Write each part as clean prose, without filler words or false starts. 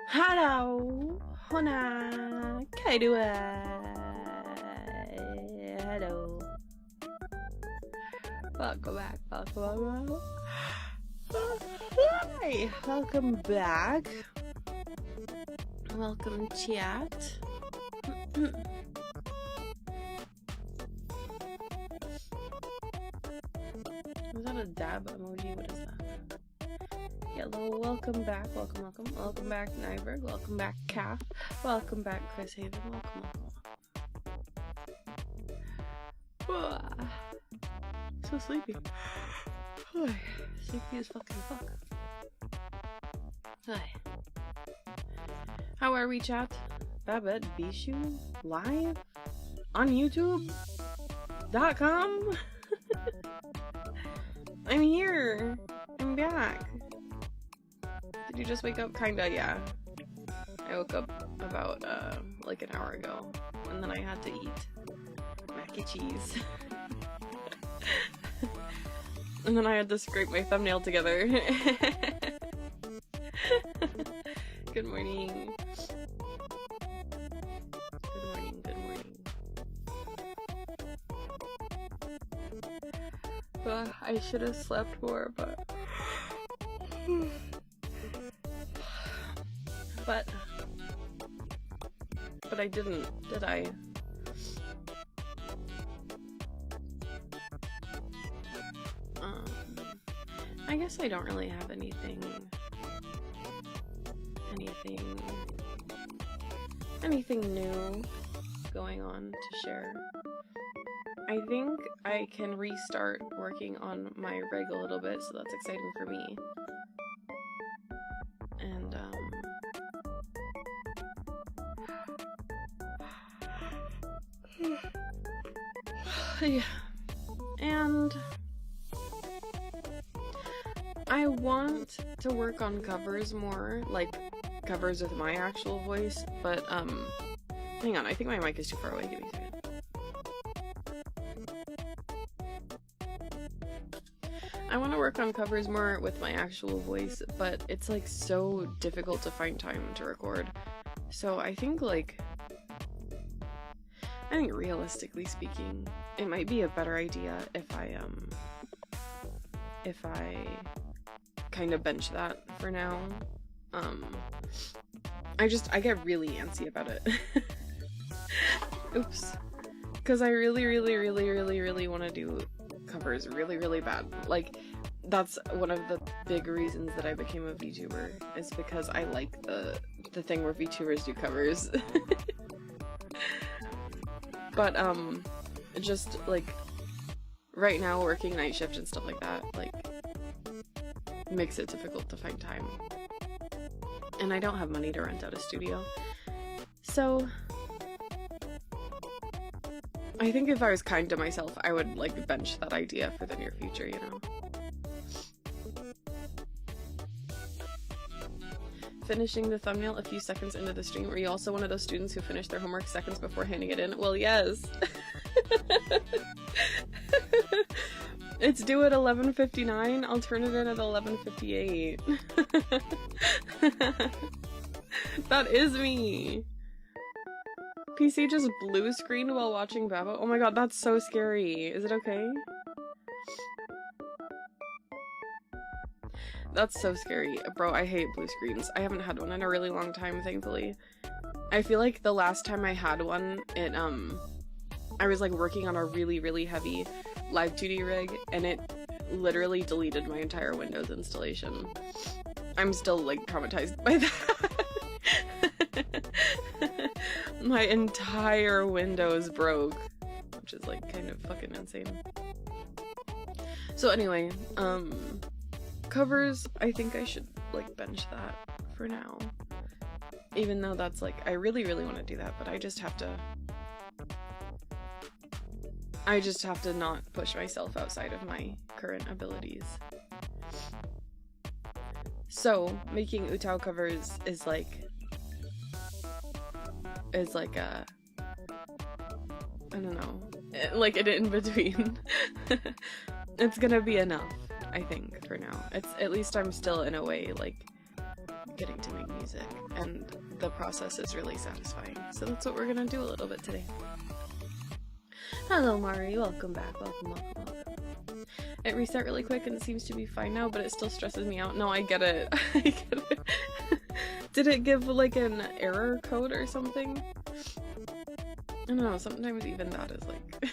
Hello, Hona, Kaidua. Hello. Welcome back. Hi, welcome back. Welcome, chat. Is that a dab emoji? What is that? Hello, welcome back, welcome back, Nyberg, welcome back, Calf, welcome back, Chris Haven, welcome. So sleepy. Sleepy as fucking fuck. Hi. How are we, chat? Babette Bichoux live on YouTube.com. I'm here. I'm back. Did you just wake up? Kinda, yeah. I woke up about, like an hour ago, and then I had to eat mac and cheese. And then I had to scrape my thumbnail together. Good morning. Good morning, good morning. I should have slept more, but I didn't, did I? I guess I don't really have anything new going on to share. I think I can restart working on my rig a little bit, so that's exciting for me. And, yeah. And I want to work on covers more, like covers with my actual voice, but, hang on, I think my mic is too far away, give me a second. I want to work on covers more with my actual voice, but it's like so difficult to find time to record. So I think realistically speaking, it might be a better idea if I kind of bench that for now. I get really antsy about it. Oops. Because I really want to do covers really bad. Like, that's one of the big reasons that I became a VTuber, is because I like the thing where VTubers do covers. But, just, like, right now working night shift and stuff like that, like, makes it difficult to find time. And I don't have money to rent out a studio. So I think if I was kind to myself, I would, like, bench that idea for the near future, you know? Finishing the thumbnail a few seconds into the stream. Were you also one of those students who finished their homework seconds before handing it in? Well, yes. It's due at 11:59. I'll turn it in at 11:58. That is me. PC just blue screened while watching Babo. Oh my god, that's so scary. Is it okay? That's so scary. Bro, I hate blue screens. I haven't had one in a really long time, thankfully. I feel like the last time I had one, I was like working on a really heavy live 2D rig, and it literally deleted my entire Windows installation. I'm still, like, traumatized by that. My entire Windows broke, which is, like, kind of fucking insane. So anyway, covers, I think I should, like, bench that for now. Even though that's, like, I really want to do that, but I just have to not push myself outside of my current abilities. So, making UTAU covers is like a, I don't know, like an in-between. It's gonna be enough. I think, for now. It's, at least I'm still, in a way, like, getting to make music, and the process is really satisfying. So that's what we're gonna do a little bit today. Hello, Mari. Welcome back. Welcome, welcome, welcome. It reset really quick and it seems to be fine now, but it still stresses me out. No, I get it. I get it. Did it give, like, an error code or something? I don't know, sometimes even that is, like...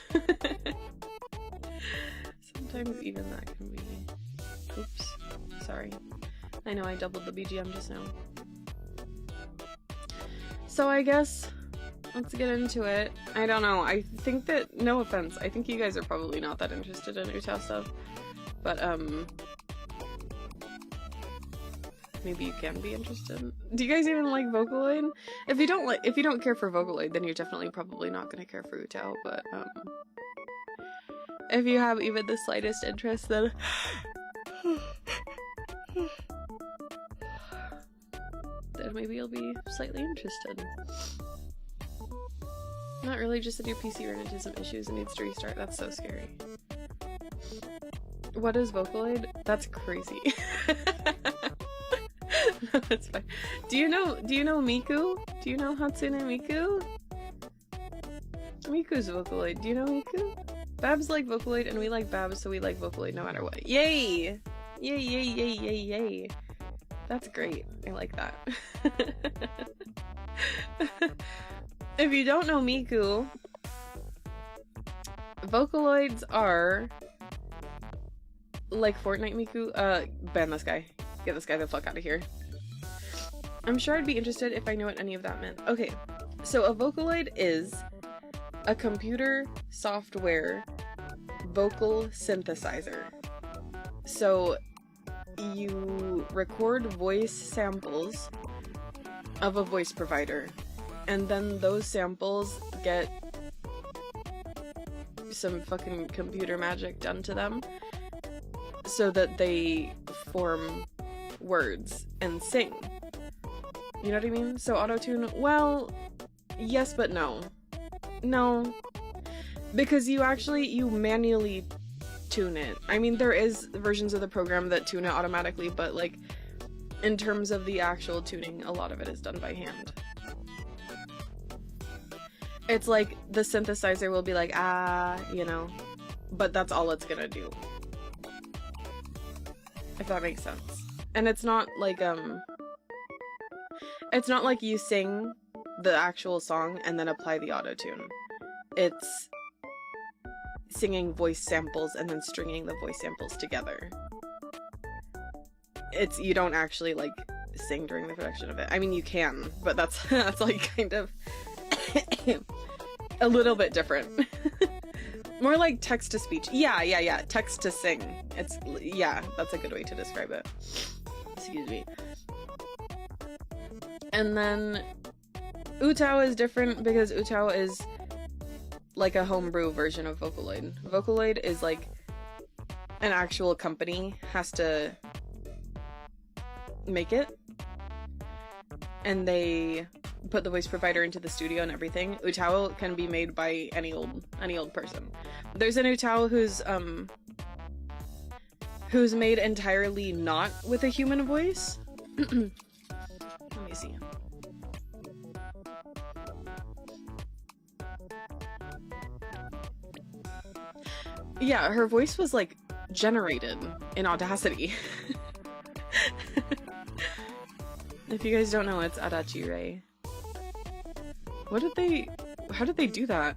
sometimes even that can be... Oops. Sorry. I know I doubled the BGM just now. So I guess... let's get into it. I don't know, I think that... no offense, I think you guys are probably not that interested in UTAU stuff. But, maybe you can be interested. Do you guys even like Vocaloid? If you don't care for Vocaloid, then you're definitely probably not gonna care for UTAU, but, if you have even the slightest interest, then... then maybe you'll be slightly interested. Not really, just that your PC ran into some issues and needs to restart. That's so scary. What is Vocaloid? That's crazy. No, it's fine. Do you know Miku? Do you know Hatsune Miku? Miku's Vocaloid. Do you know Miku? Babs like Vocaloid and we like Babs, so we like Vocaloid no matter what. Yay! Yay, yay, yay, yay, yay. That's great. I like that. If you don't know Miku, Vocaloids are like Fortnite Miku. Ban this guy. Get this guy the fuck out of here. I'm sure I'd be interested if I knew what any of that meant. Okay, so a Vocaloid is a computer software vocal synthesizer. So you record voice samples of a voice provider, and then those samples get some fucking computer magic done to them so that they form words and sing. You know what I mean? So auto-tune, well, yes but no. No. Because you manually tune it. I mean, there is versions of the program that tune it automatically, but like, in terms of the actual tuning, a lot of it is done by hand. It's like, the synthesizer will be like, ah, you know, but that's all it's gonna do. If that makes sense. And it's not like you sing the actual song and then apply the auto-tune. It's singing voice samples and then stringing the voice samples together. You don't actually like sing during the production of it. I mean, you can, but that's like kind of a little bit different. More like text to speech. Yeah. Text to sing. Yeah, that's a good way to describe it. Excuse me. And then UTAU is different because UTAU is like a homebrew version of Vocaloid. Vocaloid is like an actual company has to make it, and they put the voice provider into the studio and everything. UTAU can be made by any old person. There's an UTAU who's made entirely not with a human voice. Let me see. Yeah, her voice was like generated in Audacity. If you guys don't know, it's Adachi Ray. How did they do that?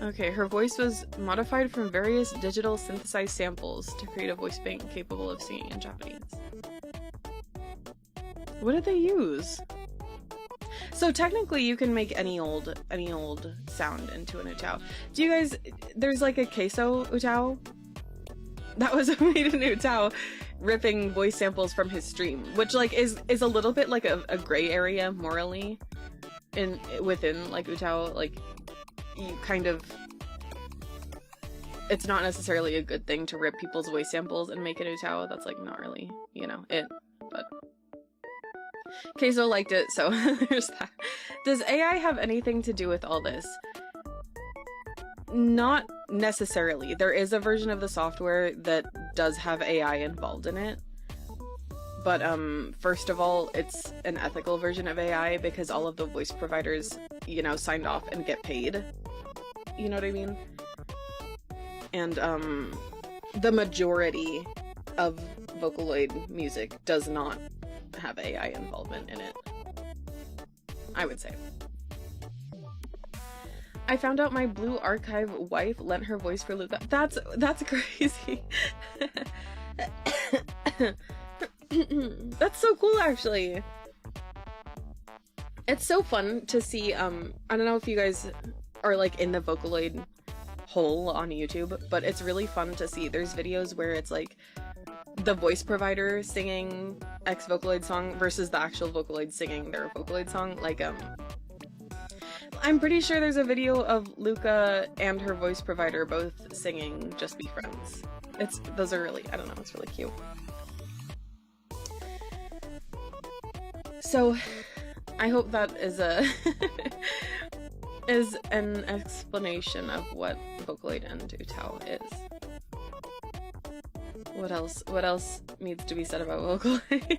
Okay, her voice was modified from various digital synthesized samples to create a voice bank capable of singing in Japanese. What did they use? So technically you can make any old sound into an UTAU. Do you guys, there's like a queso UTAU that was made in UTAU ripping voice samples from his stream, which like is a little bit like a gray area morally within like UTAU. Like, you kind of, it's not necessarily a good thing to rip people's voice samples and make an UTAU. That's like not really, you know, it, but Queso liked it, so there's that. Does AI have anything to do with all this? Not necessarily. There is a version of the software that does have AI involved in it. But first of all, it's an ethical version of AI because all of the voice providers, you know, signed off and get paid. You know what I mean? And the majority of Vocaloid music does not have AI involvement in it, I would say. I found out my Blue Archive wife lent her voice for Luca. That's crazy. That's so cool, actually. It's so fun to see, I don't know if you guys are like in the Vocaloid hole on YouTube, but it's really fun to see. There's videos where it's like the voice provider singing X Vocaloid song versus the actual Vocaloid singing their Vocaloid song. Like, I'm pretty sure there's a video of Luca and her voice provider both singing Just Be Friends. Those are really, I don't know, it's really cute. So, I hope that is is an explanation of what Vocaloid and UTAU is. What else needs to be said about Vocaloid?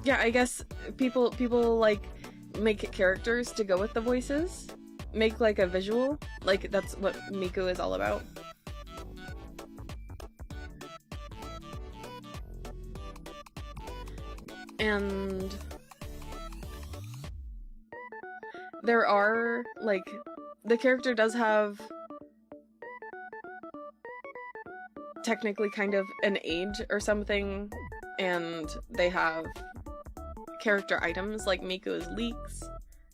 Yeah, I guess people like make characters to go with the voices. Make like a visual. Like that's what Miku is all about. And there are, like, the character does have technically kind of an age or something, and they have character items, like Miku is leeks,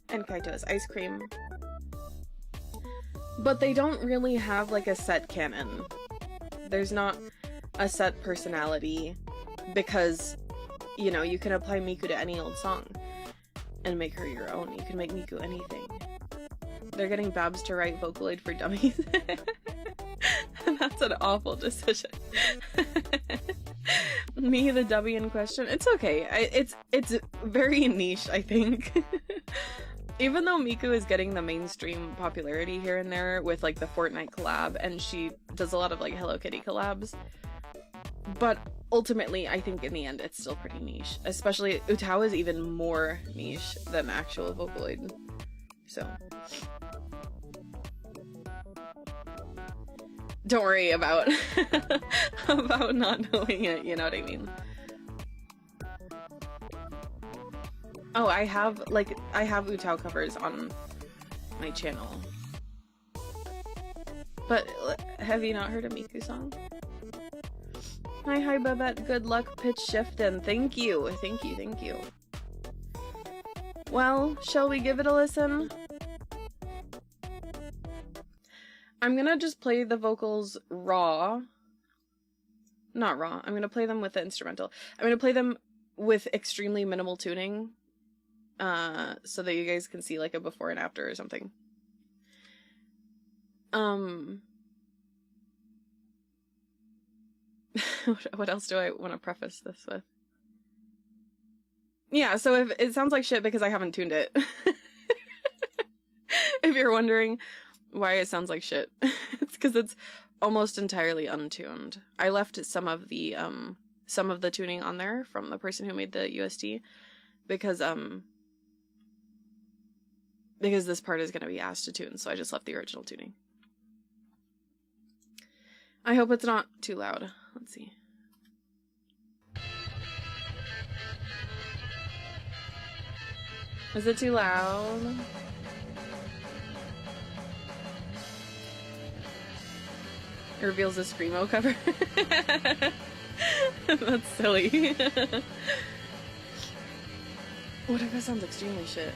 and Kaito is ice cream. But they don't really have, like, a set canon. There's not a set personality, because, you know, you can apply Miku to any old song and make her your own. You can make Miku anything. They're getting Babs to write Vocaloid for Dummies. That's an awful decision. Me, the dummy in question. It's okay. It's very niche, I think. Even though Miku is getting the mainstream popularity here and there with like the Fortnite collab, and she does a lot of like Hello Kitty collabs, but ultimately I think in the end it's still pretty niche. Especially UTAU is even more niche than actual Vocaloid. So don't worry about about not knowing it, you know what I mean? Oh, I have UTAU covers on my channel. But have you not heard a Miku song? Hi Babette, good luck pitch shifting. Thank you. Thank you. Well, shall we give it a listen? I'm gonna just play the vocals raw. Not raw. I'm gonna play them with the instrumental. I'm gonna play them with extremely minimal tuning. So that you guys can see like a before and after or something. What else do I want to preface this with? Yeah, so if it sounds like shit because I haven't tuned it. If you're wondering why it sounds like shit, it's because it's almost entirely untuned. I left some of the tuning on there from the person who made the USD because this part is going to be asked to tune, so I just left the original tuning. I hope it's not too loud. Let's see. Is it too loud? It reveals a Screamo cover. That's silly. What if it sounds extremely shit?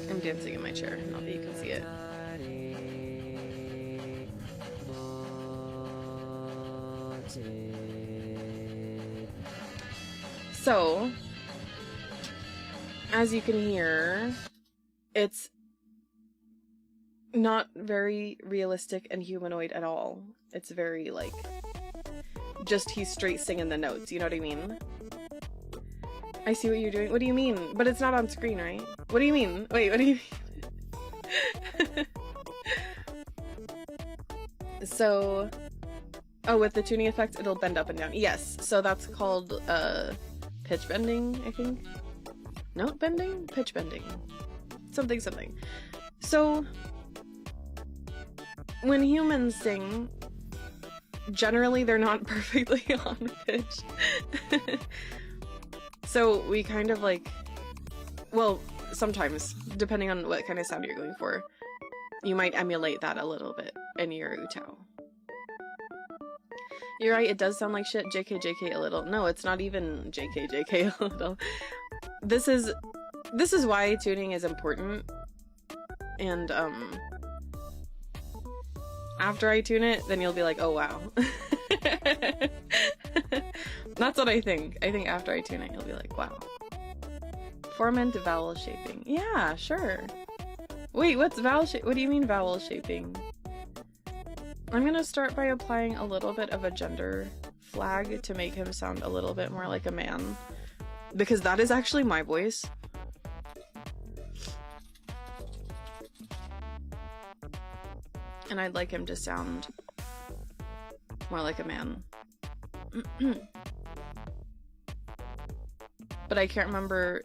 I'm dancing in my chair, not that you can see it. So, as you can hear, it's not very realistic and humanoid at all. It's very, like, just he's straight singing the notes, you know what I mean? I see what you're doing. What do you mean? But it's not on screen, right? What do you mean? Wait, what do you mean? So, oh, with the tuning effects, it'll bend up and down. Yes, so that's called, pitch bending, I think? Note bending? Pitch bending. Something, something. So, when humans sing, generally they're not perfectly on pitch. So we kind of like, well, sometimes, depending on what kind of sound you're going for, you might emulate that a little bit in your UTAU. You're right, it does sound like shit. JK, JK a little. No, it's not even JK, JK a little. This is why tuning is important. And, after I tune it, then you'll be like, oh wow. That's what I think. I think after I tune it, you'll be like, wow. Formant vowel shaping. Yeah, sure. Wait, what's vowel shape? What do you mean vowel shaping? I'm gonna start by applying a little bit of a gender flag to make him sound a little bit more like a man. Because that is actually my voice. And I'd like him to sound more like a man. But I can't remember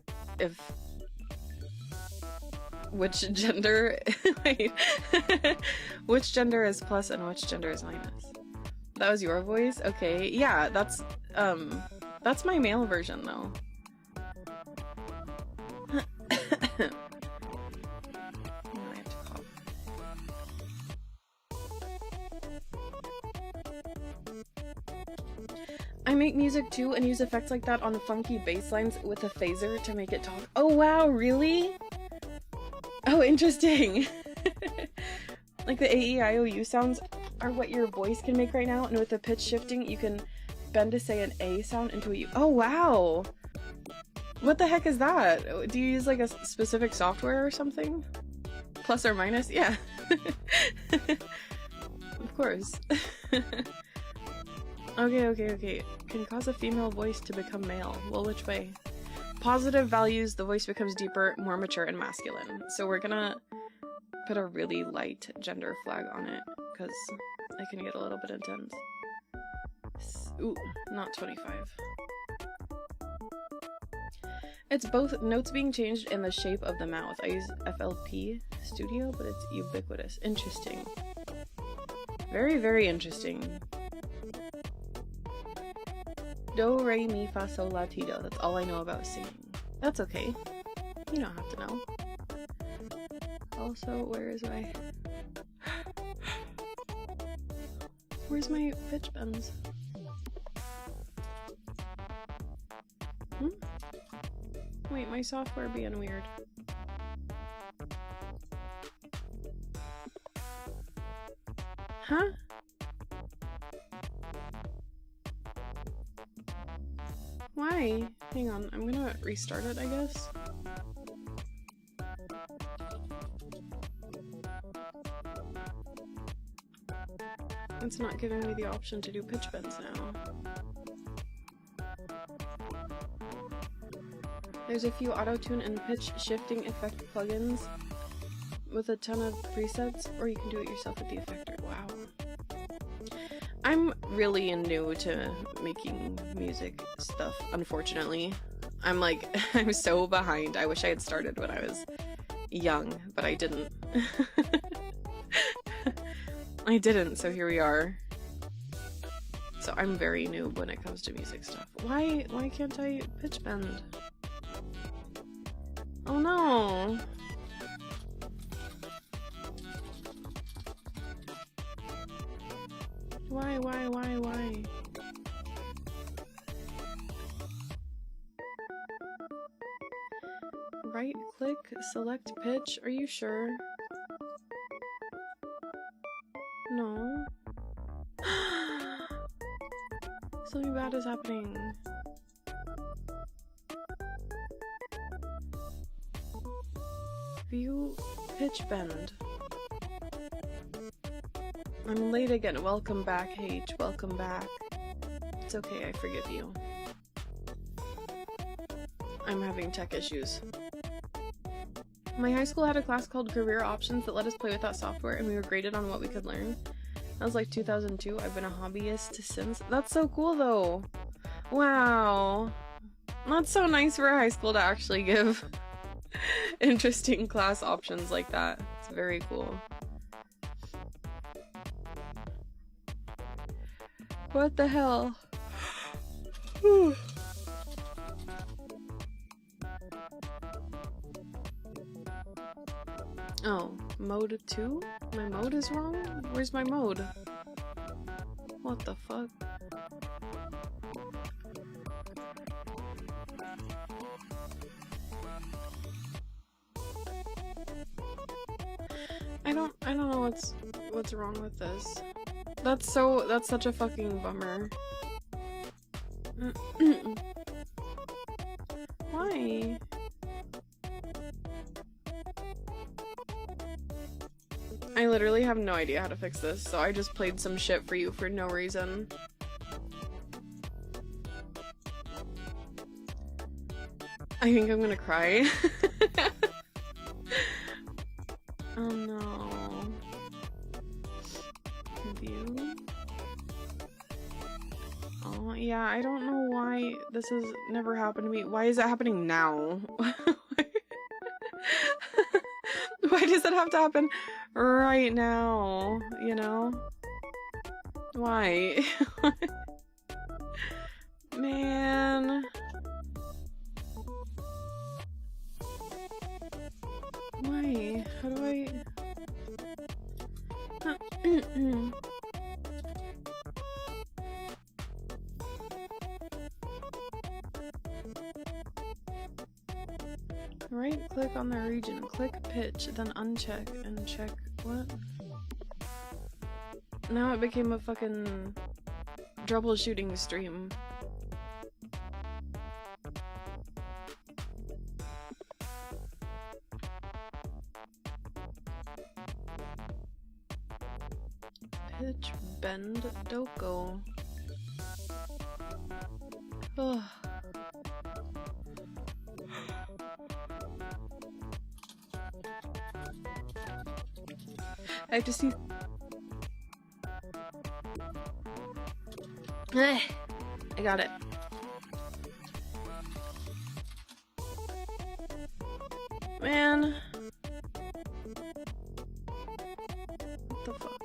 which gender wait which gender is plus and which gender is minus. That was your voice? Okay, yeah, that's my male version though. I make music too and use effects like that on funky bass lines with a phaser to make it talk. Oh wow, really? Oh, interesting. Like the A-E-I-O-U sounds are what your voice can make right now, and with the pitch shifting, you can bend to say an A sound into a U. Oh wow! What the heck is that? Do you use like a specific software or something? Plus or minus? Yeah. Of course. Okay. Can cause a female voice to become male. Well, which way? Positive values, the voice becomes deeper, more mature, and masculine. So we're gonna put a really light gender flag on it, because it can get a little bit intense. Ooh, not 25. It's both notes being changed and the shape of the mouth. I use FLP Studio, but it's ubiquitous. Interesting. Very, very interesting. Do, re, mi, fa, sol, la, ti, do. That's all I know about singing. That's okay. You don't have to know. Also, where's my pitch bends? Wait, my software being weird. Huh? Why? Hang on, I'm gonna restart it, I guess. It's not giving me the option to do pitch bends now. There's a few auto-tune and pitch shifting effect plugins with a ton of presets, or you can do it yourself with the effector. Wow. I'm really new to making music stuff, unfortunately. I'm so behind. I wish I had started when I was young, but I didn't. I didn't, so here we are. So I'm very noob when it comes to music stuff. Why can't I pitch bend? Oh no! Why? Right click, select pitch, are you sure? No. Something bad is happening. View pitch bend. I'm late again. Welcome back, H. Welcome back. It's okay, I forgive you. I'm having tech issues. My high school had a class called Career Options that let us play with that software, and we were graded on what we could learn. That was like 2002. I've been a hobbyist since. That's so cool, though. Wow. That's so nice for high school to actually give interesting class options like that. It's very cool. What the hell? Oh, mode 2? My mode is wrong? Where's my mode? What the fuck? I don't know what's wrong with this. That's such a fucking bummer. Why? I literally have no idea how to fix this, so I just played some shit for you for no reason. I think I'm gonna cry. Oh no. Review? Oh yeah, I don't know why this has never happened to me. Why is it happening now? Why does it have to happen right now, you know? Why? Man. Why? How do I... Right click on the region, click pitch, then uncheck and check what? Now it became a fucking troubleshooting stream. Pitch, bend, doko. Ugh. I have to see. I got it. Man. What the fuck?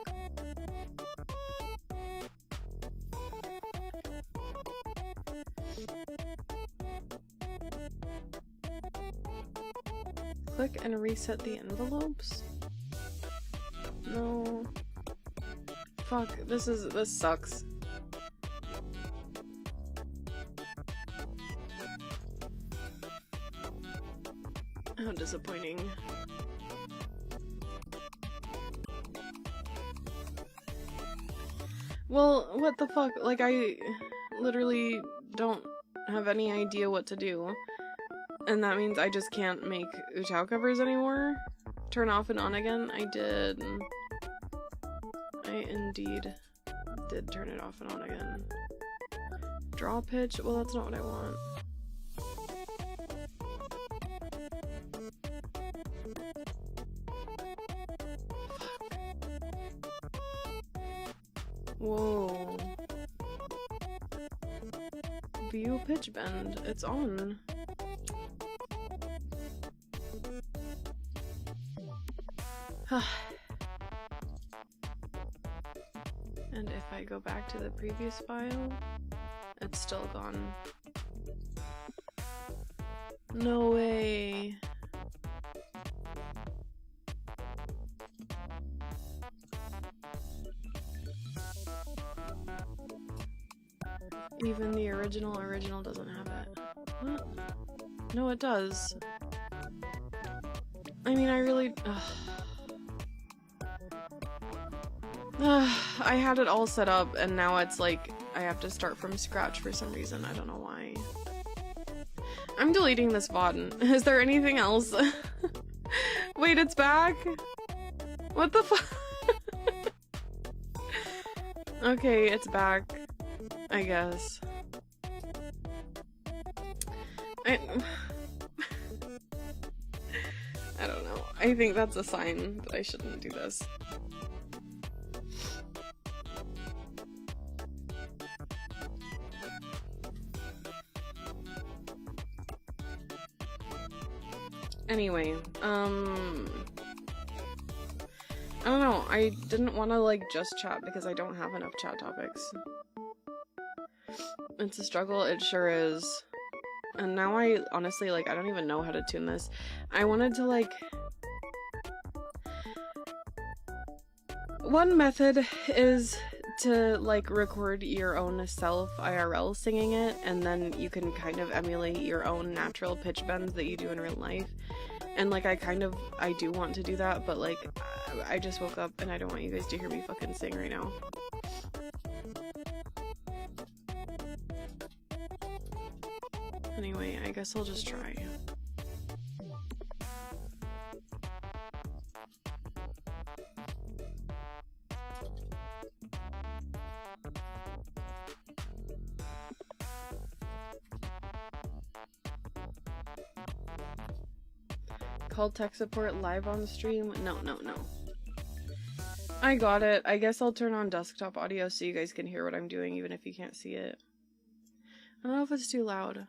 Click and reset the envelopes? No. Fuck, this sucks. How disappointing. Well, what the fuck? Like, I literally don't have any idea what to do. And that means I just can't make UTAU covers anymore? Turn off and on again? I did. I indeed did turn it off and on again. Draw pitch? Well, that's not what I want. Whoa. View pitch bend. It's on. And if I go back to the previous file, it's still gone. No way. Even the original doesn't have it. What? No, it does. I mean, I really... I had it all set up, and now it's like I have to start from scratch for some reason. I don't know why. I'm deleting this VOD. Is there anything else? Wait, it's back? What the fuck? Okay, it's back, I guess. I don't know. I think that's a sign that I shouldn't do this. Anyway, I don't know. I didn't want to like just chat because I don't have enough chat topics. It's a struggle, it sure is. And now I honestly, like, I don't even know how to tune this. I wanted to like... One method is to like record your own self IRL singing it, and then you can kind of emulate your own natural pitch bends that you do in real life. And like I do want to do that, but like I just woke up and I don't want you guys to hear me fucking sing right now. Anyway, I guess I'll just try. Call tech support live on stream? No. I got it. I guess I'll turn on desktop audio so you guys can hear what I'm doing even if you can't see it. I don't know if it's too loud.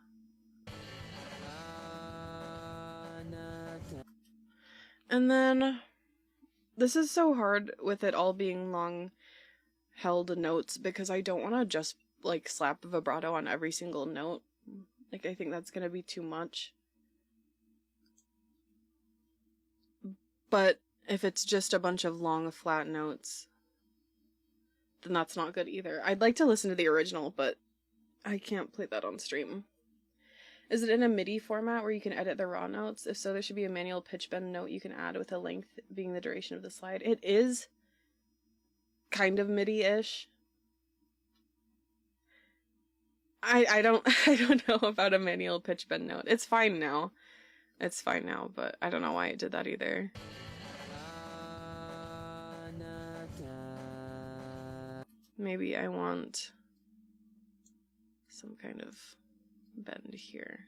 And then, this is so hard with it all being long held notes because I don't want to just like slap vibrato on every single note. Like I think that's gonna be too much. But if it's just a bunch of long flat notes, then that's not good either. I'd like to listen to the original, but I can't play that on stream. Is it in a MIDI format where you can edit the raw notes? If so, there should be a manual pitch bend note you can add with a length being the duration of the slide. It is kind of MIDI-ish. I don't know about a manual pitch bend note. It's fine now. It's fine now, but I don't know why it did that either. Maybe I want some kind of bend here.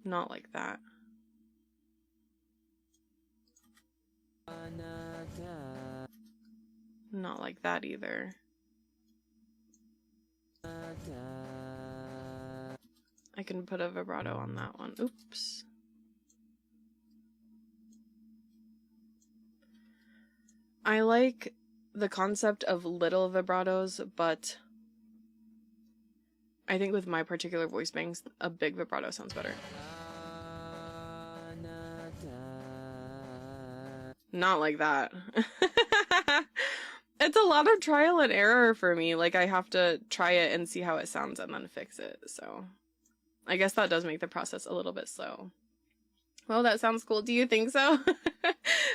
Not like that. Not like that either. I can put a vibrato on that one. Oops. I like the concept of little vibratos, but I think with my particular voice bangs, a big vibrato sounds better. Not like that. It's a lot of trial and error for me. Like, I have to try it and see how it sounds and then fix it, so I guess that does make the process a little bit slow. Well, that sounds cool. Do you think so?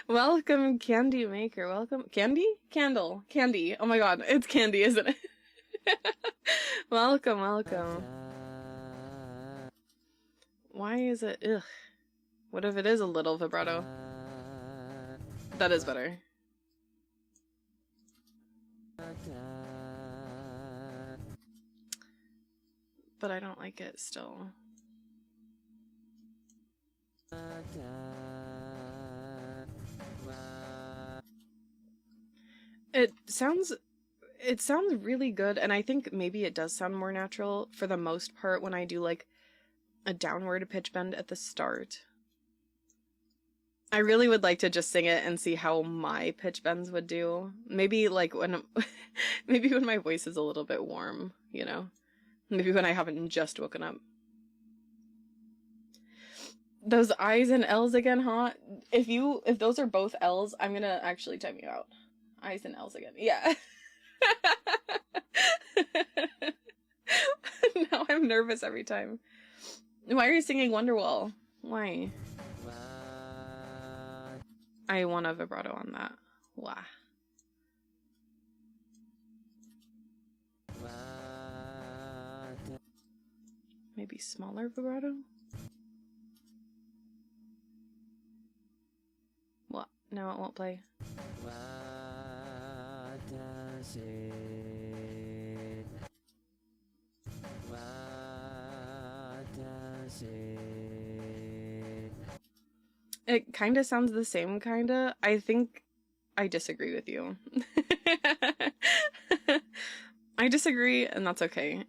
Welcome, Candy Maker. Welcome. Candy? Candle. Candy. Oh my god, it's Candy, isn't it? Welcome, welcome. Why is it? Ugh. What if it is a little vibrato? That is better. But I don't like it still. It sounds really good, and I think maybe it does sound more natural for the most part when I do like a downward pitch bend at the start. I really would like to just sing it and see how my pitch bends would do. Maybe like when maybe when my voice is a little bit warm, you know? Maybe when I haven't just woken up. Those I's and L's again, huh? If those are both L's, I'm gonna actually time you out. I's and L's again. Yeah. Now I'm nervous every time. Why are you singing Wonderwall? Why? I want a vibrato on that. Why? Maybe smaller vibrato? What? No, it won't play. It kind of sounds the same, kind of. I think I disagree with you. I disagree, and that's okay.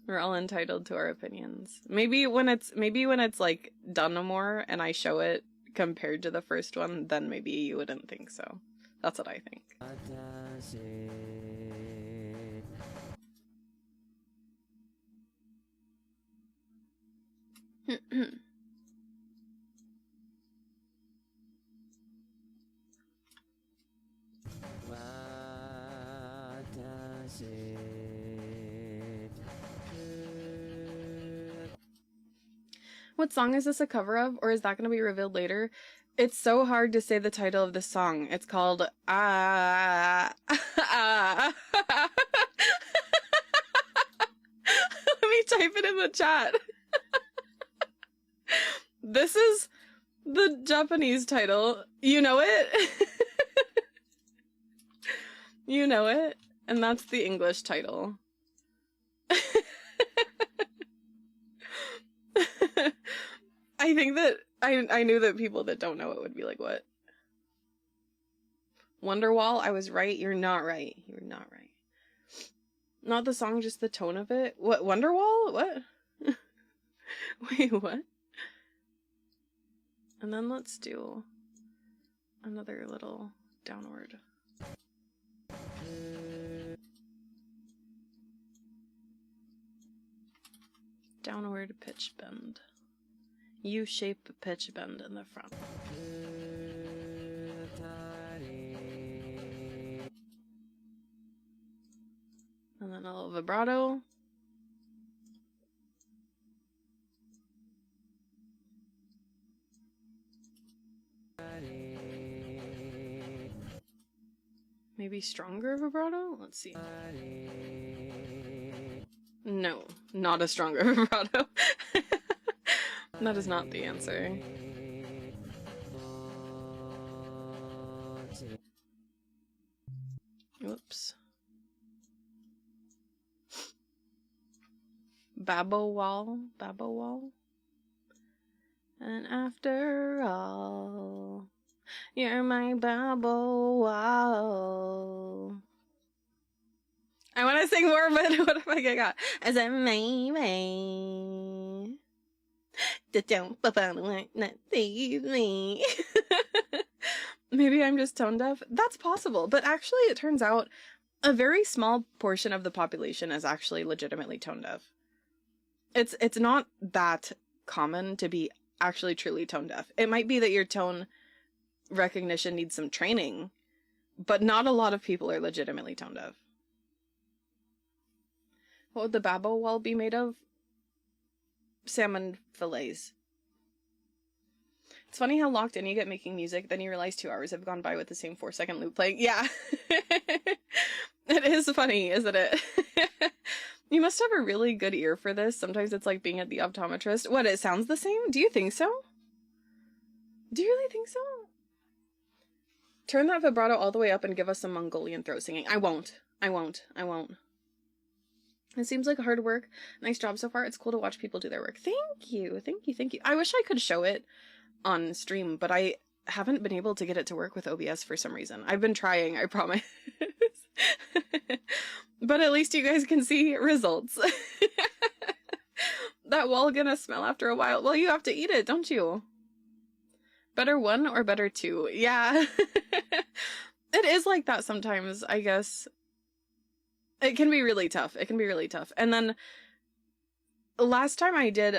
We're all entitled to our opinions. Maybe when it's like done more and I show it compared to the first one, then maybe you wouldn't think so. That's what I think. What song is this a cover of, or is that going to be revealed later? It's so hard to say the title of the song. It's called Let me type it in the chat. This is the Japanese title. You know it? You know it? And that's the English title. I think that I knew that people that don't know it would be like, what? Wonderwall? I was right. You're not right. You're not right. Not the song, just the tone of it. What? Wonderwall? What? Wait, what? And then let's do another little downward. Downward pitch bend. U-shape pitch bend in the front. And then a little vibrato. Maybe stronger vibrato? Let's see. No, not a stronger vibrato. That is not the answer. Whoops. Babowal. And after all, you're my Babowal. I want to sing more, but what if I get caught? As a maybe. Don't not save me. Maybe I'm just tone deaf. That's possible, but actually it turns out a very small portion of the population is actually legitimately tone deaf. It's not that common to be actually truly tone deaf. It might be that your tone recognition needs some training, but not a lot of people are legitimately tone deaf. What would the Babowal be made of? Salmon fillets. It's funny how locked in you get making music, then you realize 2 hours have gone by with the same 4-second loop playing. Yeah. It is funny, isn't it? You must have a really good ear for this. Sometimes it's like being at the optometrist. What, it sounds the same? Do you think so? Do you really think so? Turn that vibrato all the way up and give us some Mongolian throat singing. I won't. It seems like hard work. Nice job so far. It's cool to watch people do their work. Thank you. I wish I could show it on stream, but I haven't been able to get it to work with OBS for some reason. I've been trying, I promise. But at least you guys can see results. That wall gonna smell after a while. Well, you have to eat it, don't you? Better one or better two? Yeah. It is like that sometimes, I guess. It can be really tough. And then last time I did,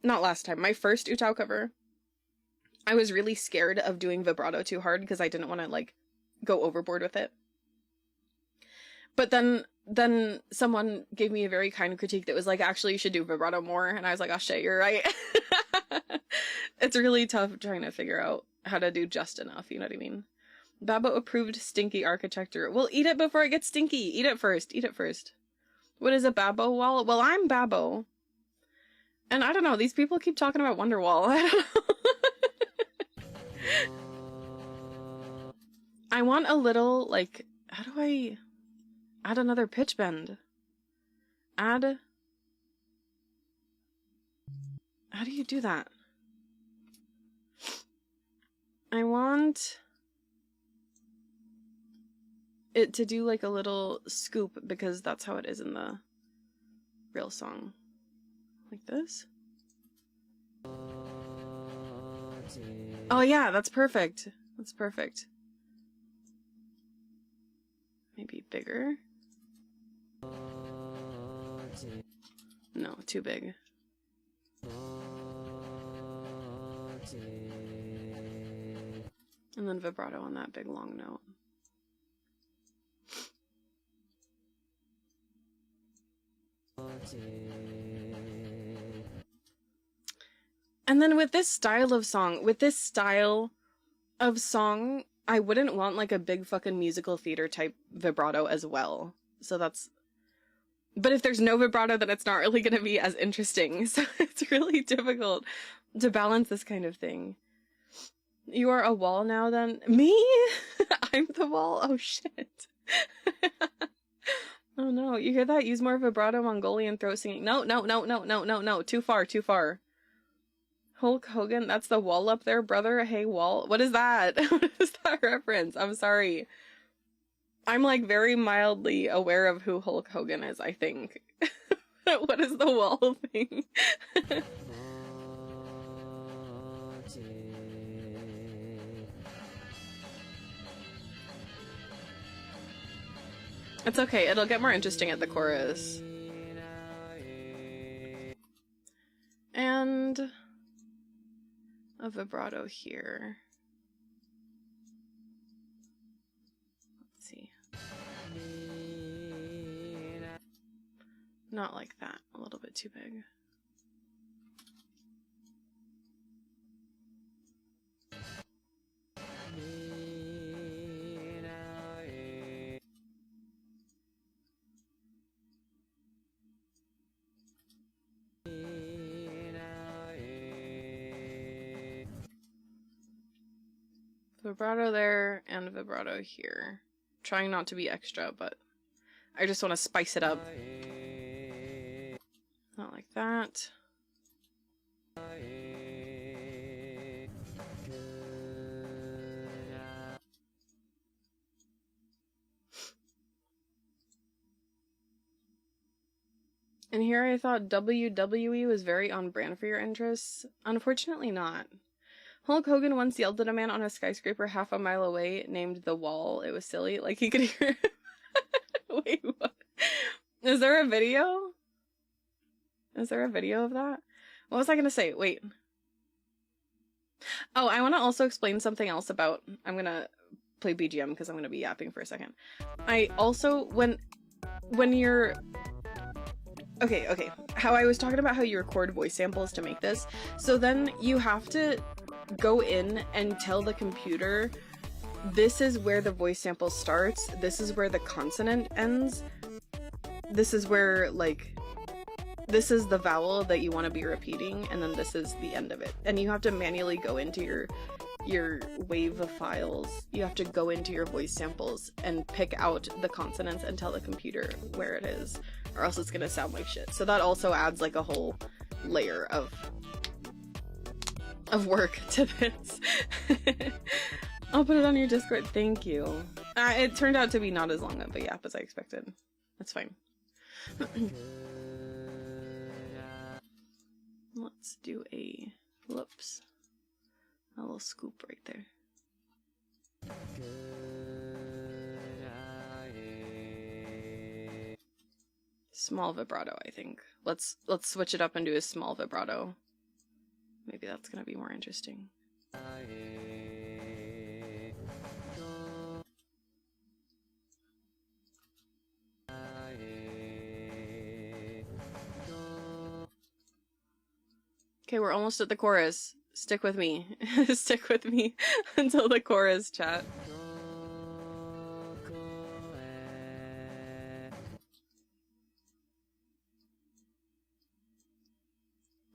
not last time, my first UTAU cover, I was really scared of doing vibrato too hard because I didn't want to, like, go overboard with it. But then someone gave me a very kind critique that was like, actually, you should do vibrato more. And I was like, oh shit, you're right. It's really tough trying to figure out how to do just enough, you know what I mean? Babo approved stinky architecture. Well, eat it before it gets stinky. Eat it first. What is a Babo wall? Well, I'm Babo. And I don't know, these people keep talking about Wonderwall. I don't know. I want a little, like, how do I add another pitch bend? How do you do that? I want it to do like a little scoop because that's how it is in the real song. Like this? Oh yeah, that's perfect. That's perfect. Maybe bigger? No, too big. And then vibrato on that big long note. And then with this style of song, I wouldn't want like a big fucking musical theater type vibrato as well. So that's... But if there's no vibrato, then it's not really going to be as interesting. So it's really difficult to balance this kind of thing. You are a wall now then? Me? I'm the wall? Oh shit. Oh no, you hear that? Use more vibrato Mongolian throat singing. No, no, no, no, no, no, no. Too far, too far. Hulk Hogan, that's the wall up there, brother. Hey, wall. What is that? What is that reference? I'm sorry. I'm like very mildly aware of who Hulk Hogan is, I think. What is the wall thing? It's okay, it'll get more interesting at the chorus. And a vibrato here. Let's see. Not like that, a little bit too big. Vibrato there and vibrato here. Trying not to be extra, but I just want to spice it up. Not like that. And here I thought WWE was very on brand for your interests. Unfortunately not. Hulk Hogan once yelled at a man on a skyscraper half a mile away named The Wall. It was silly. Like he could hear him. Wait, what? Is there a video? Is there a video of that? What was I gonna say? Wait. Oh, I want to also explain something else about... I'm gonna play BGM because I'm gonna be yapping for a second. I also... When you're... Okay. How I was talking about how you record voice samples to make this. So then you have to go in and tell the computer, this is where the voice sample starts, this is where the consonant ends, this is where, like, this is the vowel that you want to be repeating, and then this is the end of it. And you have to manually go into your wave of files, you have to go into your voice samples and pick out the consonants and tell the computer where it is, or else it's gonna sound like shit. So that also adds like a whole layer of work to this. I'll put it on your Discord. Thank you. It turned out to be not as long of a yap as I expected. That's fine. Let's do a... Whoops. A little scoop right there. Small vibrato, I think. Let's switch it up and do a small vibrato. Maybe that's gonna be more interesting. Okay, we're almost at the chorus. Stick with me. Stick with me until the chorus, chat.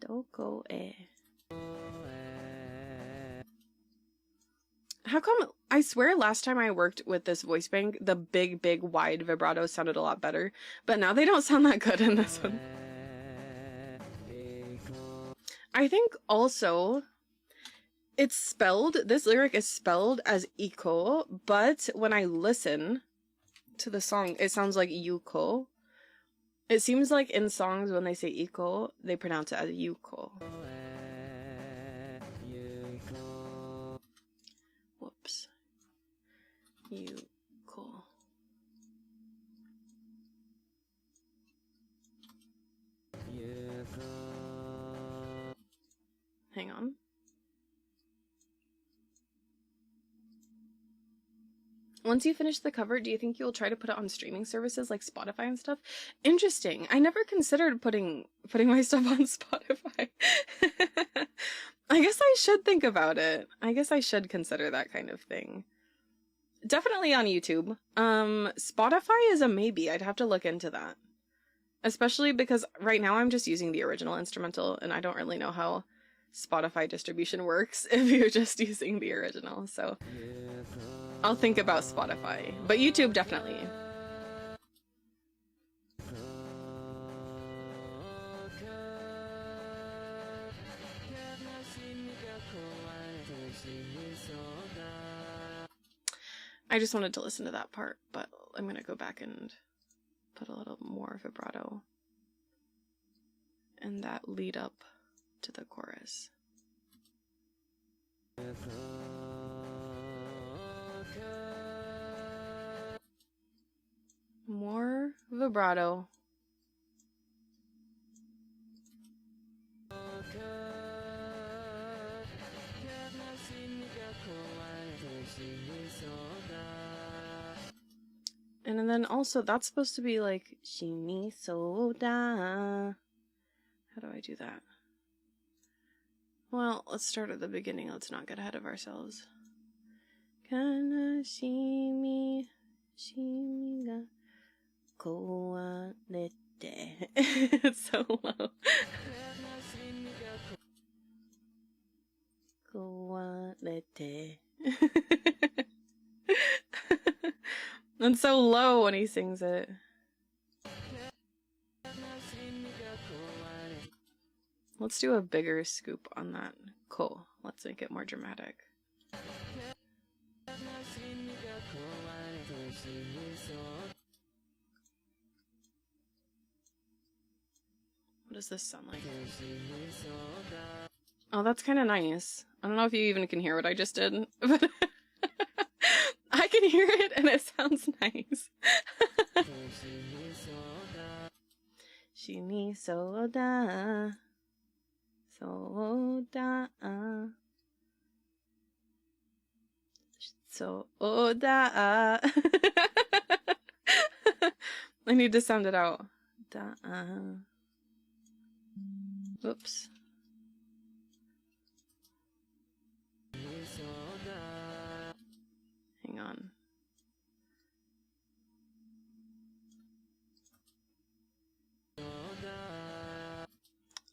Doko-e. How come, I swear last time I worked with this voice bank, the big, wide vibrato sounded a lot better, but now they don't sound that good in this one. I think also, it's spelled, this lyric is spelled as Iko, but when I listen to the song, it sounds like Yuko. It seems like in songs when they say Iko, they pronounce it as Yuko. Whoops. Yuko. Hang on. Once you finish the cover, do you think you'll try to put it on streaming services like Spotify and stuff? Interesting. I never considered putting my stuff on Spotify. I guess I should think about it. I guess I should consider that kind of thing. Definitely on YouTube. Spotify is a maybe. I'd have to look into that. Especially because right now I'm just using the original instrumental and I don't really know how Spotify distribution works if you're just using the original, so I'll think about Spotify, but YouTube definitely. I just wanted to listen to that part, but I'm gonna go back and put a little more vibrato and that lead up to the chorus. More vibrato. And then also that's supposed to be like Shimi Soda. How do I do that? Well, let's start at the beginning. Let's not get ahead of ourselves. Kana shimi ga kowarete. It's so low. Kowarete. It's so low when he sings it. Let's do a bigger scoop on that ko. Let's make it more dramatic. What does this sound like? Oh, that's kind of nice. I don't know if you even can hear what I just did, but I can hear it and it sounds nice. Shimi soda. Soda. Soda. I need to sound it out. Da. Oops. Hang on.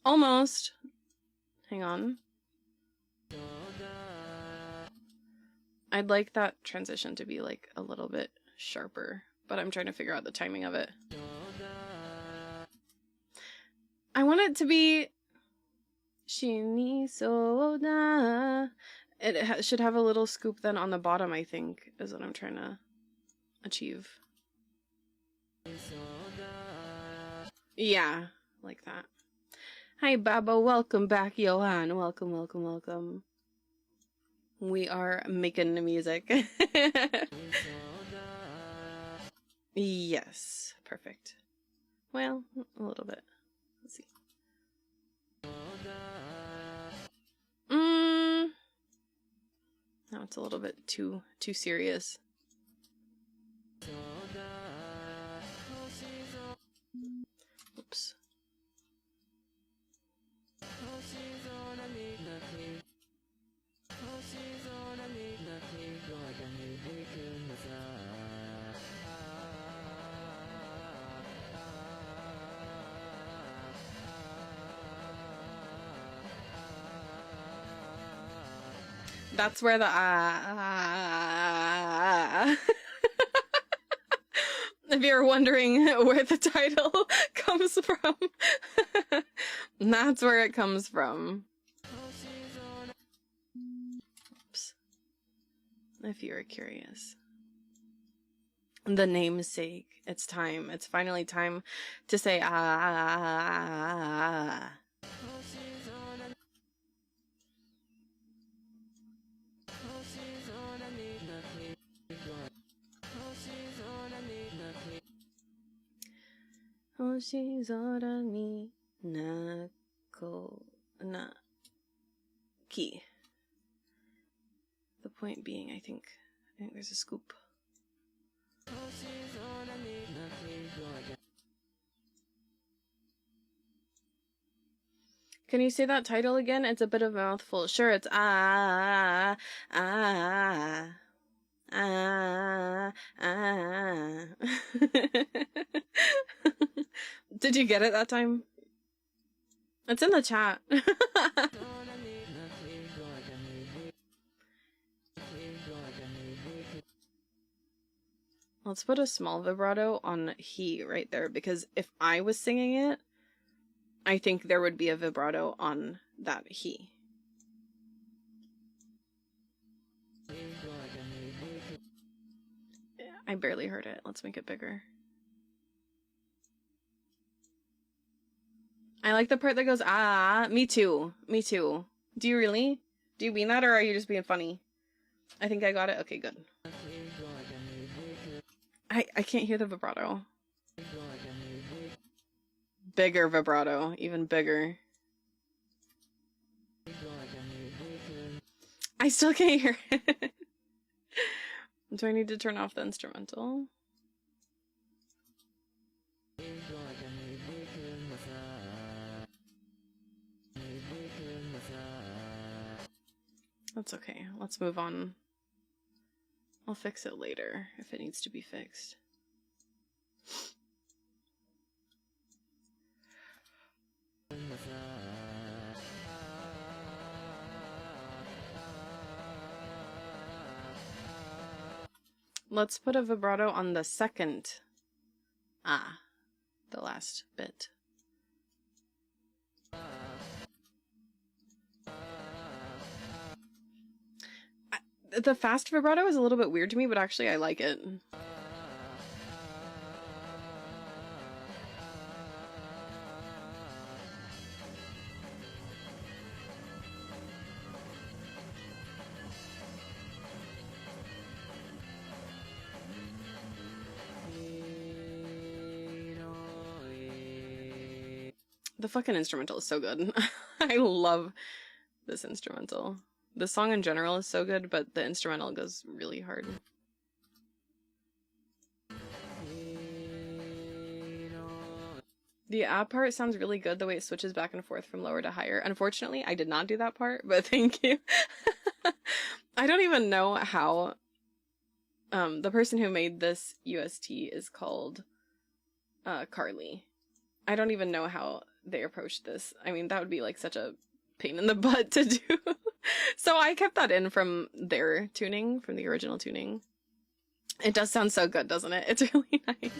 Almost. Hang on. I'd like that transition to be like a little bit sharper, but I'm trying to figure out the timing of it. I want it to be Shini Soda. It should have a little scoop then on the bottom, I think, is what I'm trying to achieve. Yeah, like that. Hi, Baba. Welcome back, Johan. Welcome, welcome, welcome. We are making the music. Yes, perfect. Well, a little bit. Let's see. Now it's a little bit too serious. Oops. That's where the ah. If you're wondering where the title comes from, that's where it comes from. Oops. If you were curious. The namesake. It's time. It's finally time to say ah. Hoshizora ni nako na ki. The point being, I think there's a scoop. Can you say that title again? It's a bit of a mouthful. Sure, it's ah. Did you get it that time? It's in the chat. Let's put a small vibrato on he right there, because if I was singing it, I think there would be a vibrato on that he. I barely heard it. Let's make it bigger. I like the part that goes, ah, me too. Me too. Do you really? Do you mean that, or are you just being funny? I think I got it. Okay, good. I can't hear the vibrato. Bigger vibrato. Even bigger. I still can't hear it. Do I need to turn off the instrumental? That's okay. Let's move on. I'll fix it later if it needs to be fixed. Let's put a vibrato on the second ah, the last bit. The fast vibrato is a little bit weird to me, but actually I like it. The fucking instrumental is so good. I love this instrumental. The song in general is so good, but the instrumental goes really hard. The ah part sounds really good, the way it switches back and forth from lower to higher. Unfortunately, I did not do that part, but thank you. I don't even know how the person who made this UST is called Carly. I don't even know how they approached this. I mean, that would be like such a pain in the butt to do. So I kept that in from their tuning, from the original tuning. It does sound so good, doesn't it? It's really nice.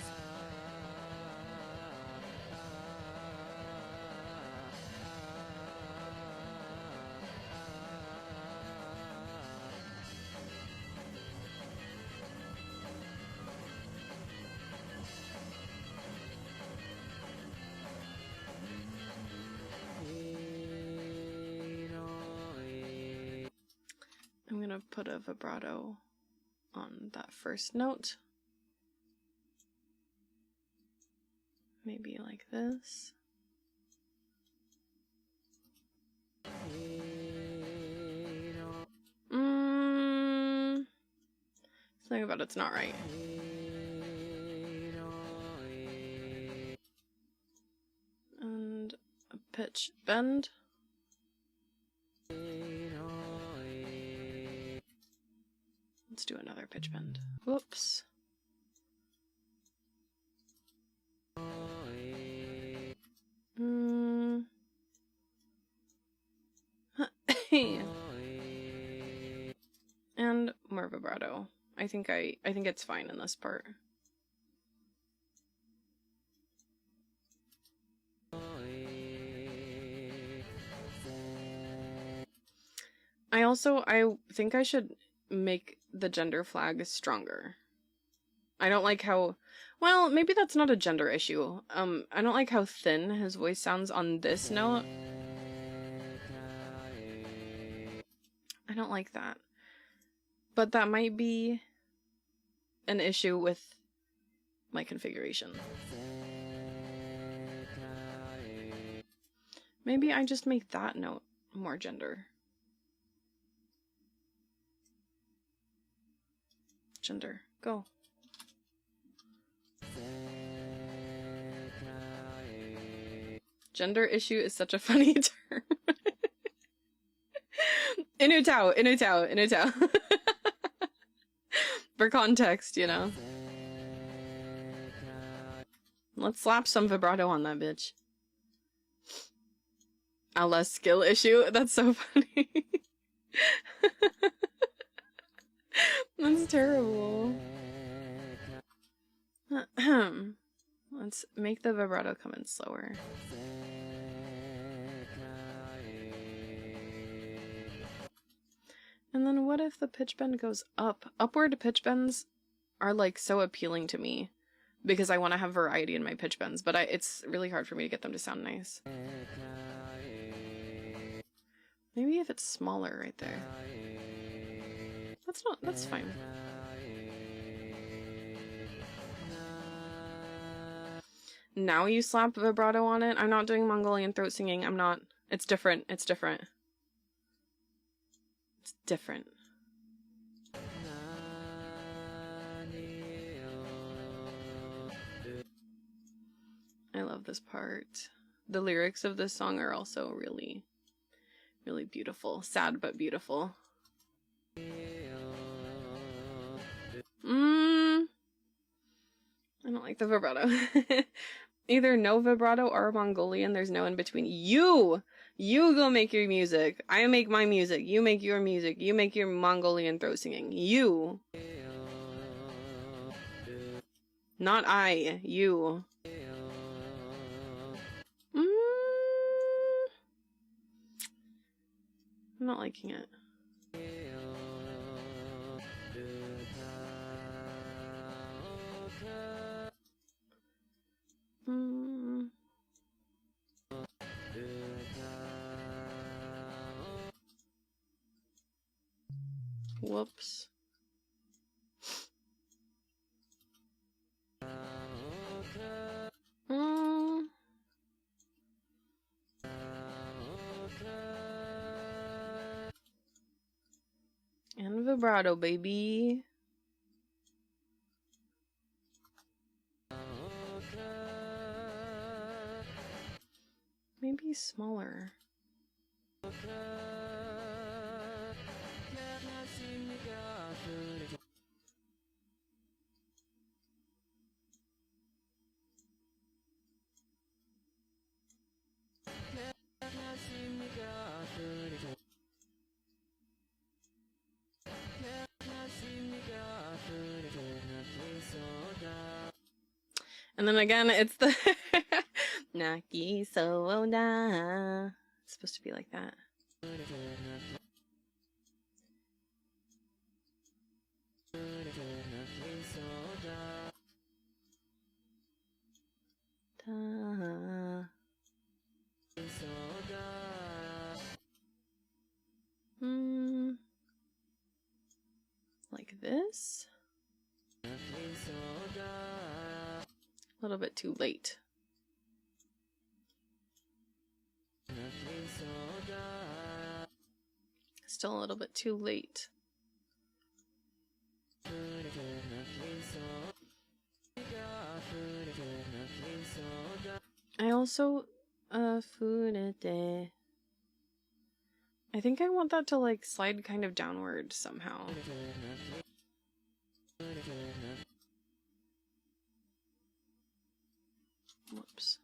I'm gonna put a vibrato on that first note. Maybe like this. Something about it's not right. And a pitch bend. Let's do another pitch bend. Whoops. And more vibrato. I think it's fine in this part. I think I should make the gender flag stronger. I don't like how, well, maybe that's not a gender issue. I don't like how thin his voice sounds on this note. I don't like that. But that might be an issue with my configuration. Maybe I just make that note more gender. Gender, go. Gender issue is such a funny term. Inutau. For context, you know. Let's slap some vibrato on that bitch. A less skill issue? That's so funny. That's terrible. Let's make the vibrato come in slower. And then what if the pitch bend goes up? Upward pitch bends are like so appealing to me because I want to have variety in my pitch bends, but it's really hard for me to get them to sound nice. Maybe if it's smaller right there. That's fine. Now you slap vibrato on it. I'm not doing Mongolian throat singing. I'm not. It's different. It's different. It's different. I love this part. The lyrics of this song are also really, really beautiful. Sad but beautiful. I don't like the vibrato. Either no vibrato or Mongolian. There's no in between. You go make your music. I make my music. You make your music. You make your Mongolian throat singing. You. Not I. You. I'm not liking it. Whoops. And vibrato, baby. Maybe smaller. And then again, it's the Naki Soda. It's supposed to be like that. Like this. A little bit too late. Still a little bit too late. I also furete. I think I want that to like slide kind of downward somehow. Whoops.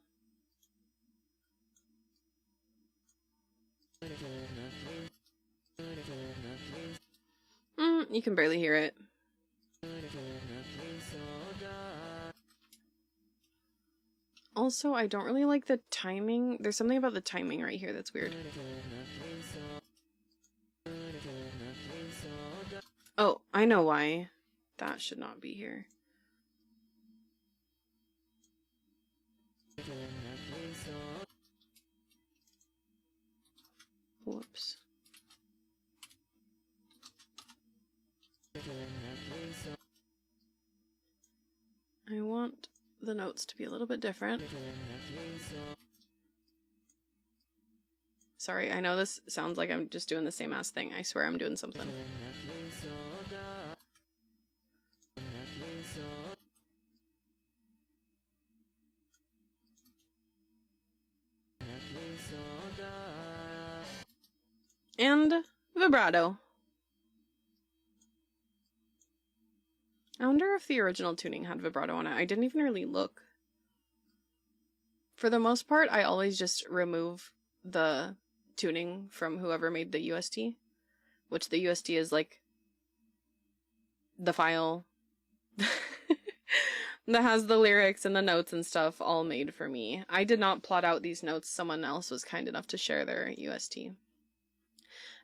You can barely hear it. Also, I don't really like the timing. There's something about the timing right here that's weird. Oh, I know why. That should not be here. Whoops. I want the notes to be a little bit different. Sorry, I know this sounds like I'm just doing the same ass thing. I swear I'm doing something. And vibrato. I wonder if the original tuning had vibrato on it. I didn't even really look. For the most part, I always just remove the tuning from whoever made the UST, which the UST is like the file that has the lyrics and the notes and stuff all made for me. I did not plot out these notes. Someone else was kind enough to share their UST.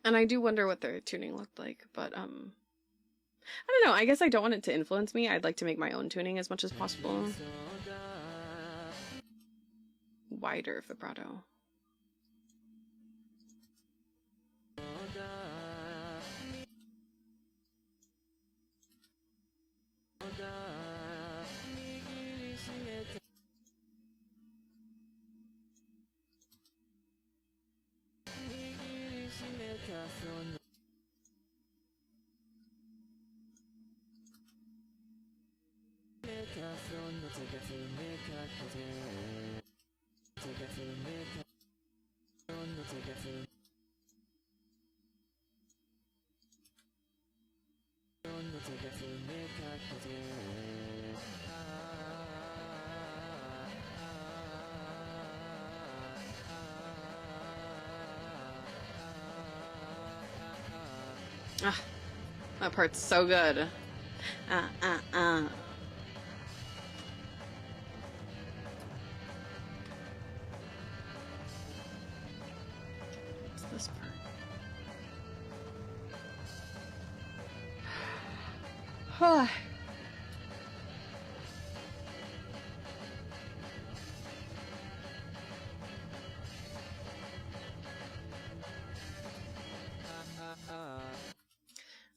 And I do wonder what their tuning looked like, but I don't know, I guess I don't want it to influence me. I'd like to make my own tuning as much as possible. Wider vibrato. Ah, that part's so good. What's this part?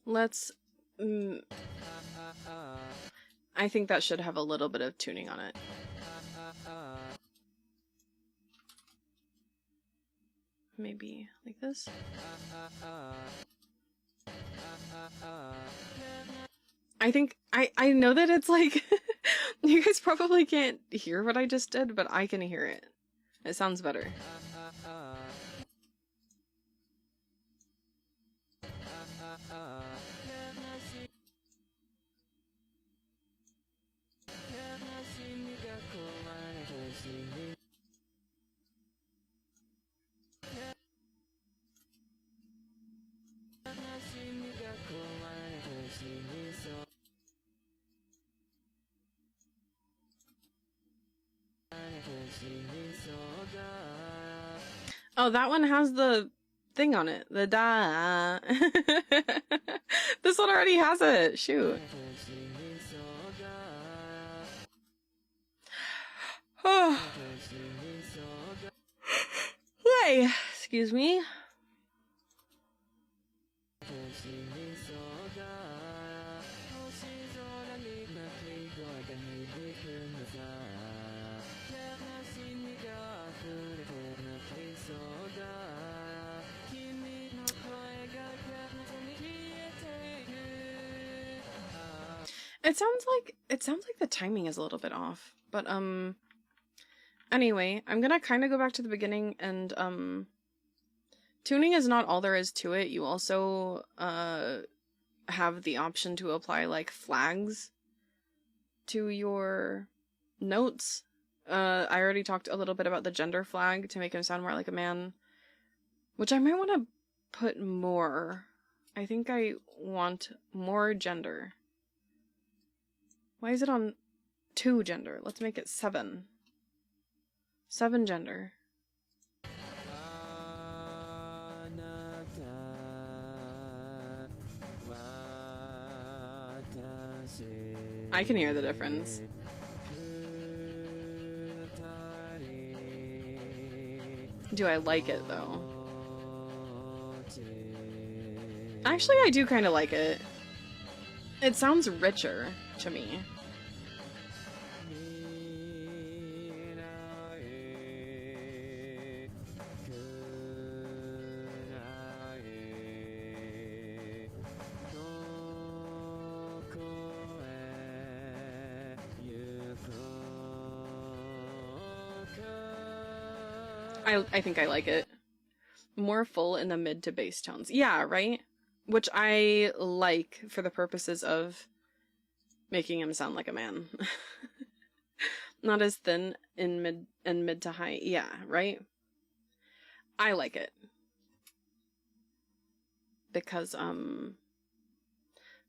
Let's... I think that should have a little bit of tuning on it. Maybe like this. I think... I know that it's like... you guys probably can't hear what I just did, but I can hear it. It sounds better. Oh, that one has the thing on it. The da. This one already has it. Shoot. Hey, excuse me. It sounds like the timing is a little bit off, but anyway, I'm gonna kind of go back to the beginning, and tuning is not all there is to it. You also have the option to apply like flags to your notes. I already talked a little bit about the gender flag to make him sound more like a man, which I might want to put more. I think I want more gender. Why is it on 2 gender? Let's make it 7. 7 gender. I can hear the difference. Do I like it though? Actually, I do kind of like it. It sounds richer to me. I think I like it. More full in the mid to bass tones. Yeah, right? Which I like for the purposes of making him sound like a man. Not as thin in mid to high. Yeah, right? I like it. Because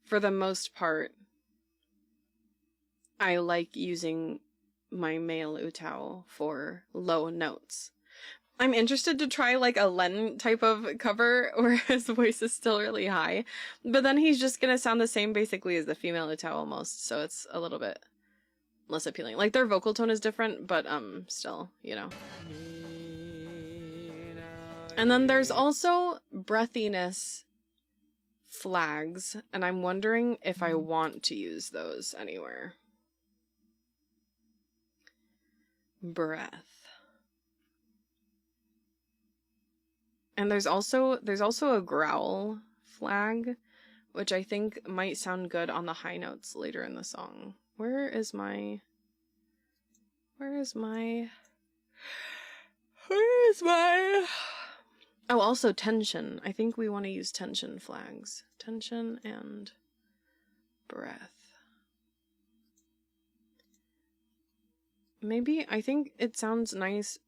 for the most part, I like using my male UTAU for low notes. I'm interested to try like a Len type of cover where his voice is still really high, but then he's just gonna sound the same basically as the female UTAU almost, so it's a little bit less appealing. Like their vocal tone is different, but still, you know. And then there's also breathiness flags, and I'm wondering if I want to use those anywhere. Breath. And there's also a growl flag, which I think might sound good on the high notes later in the song. Where is my oh, also tension. I think we want to use tension flags. Tension and breath. Maybe, I think it sounds nice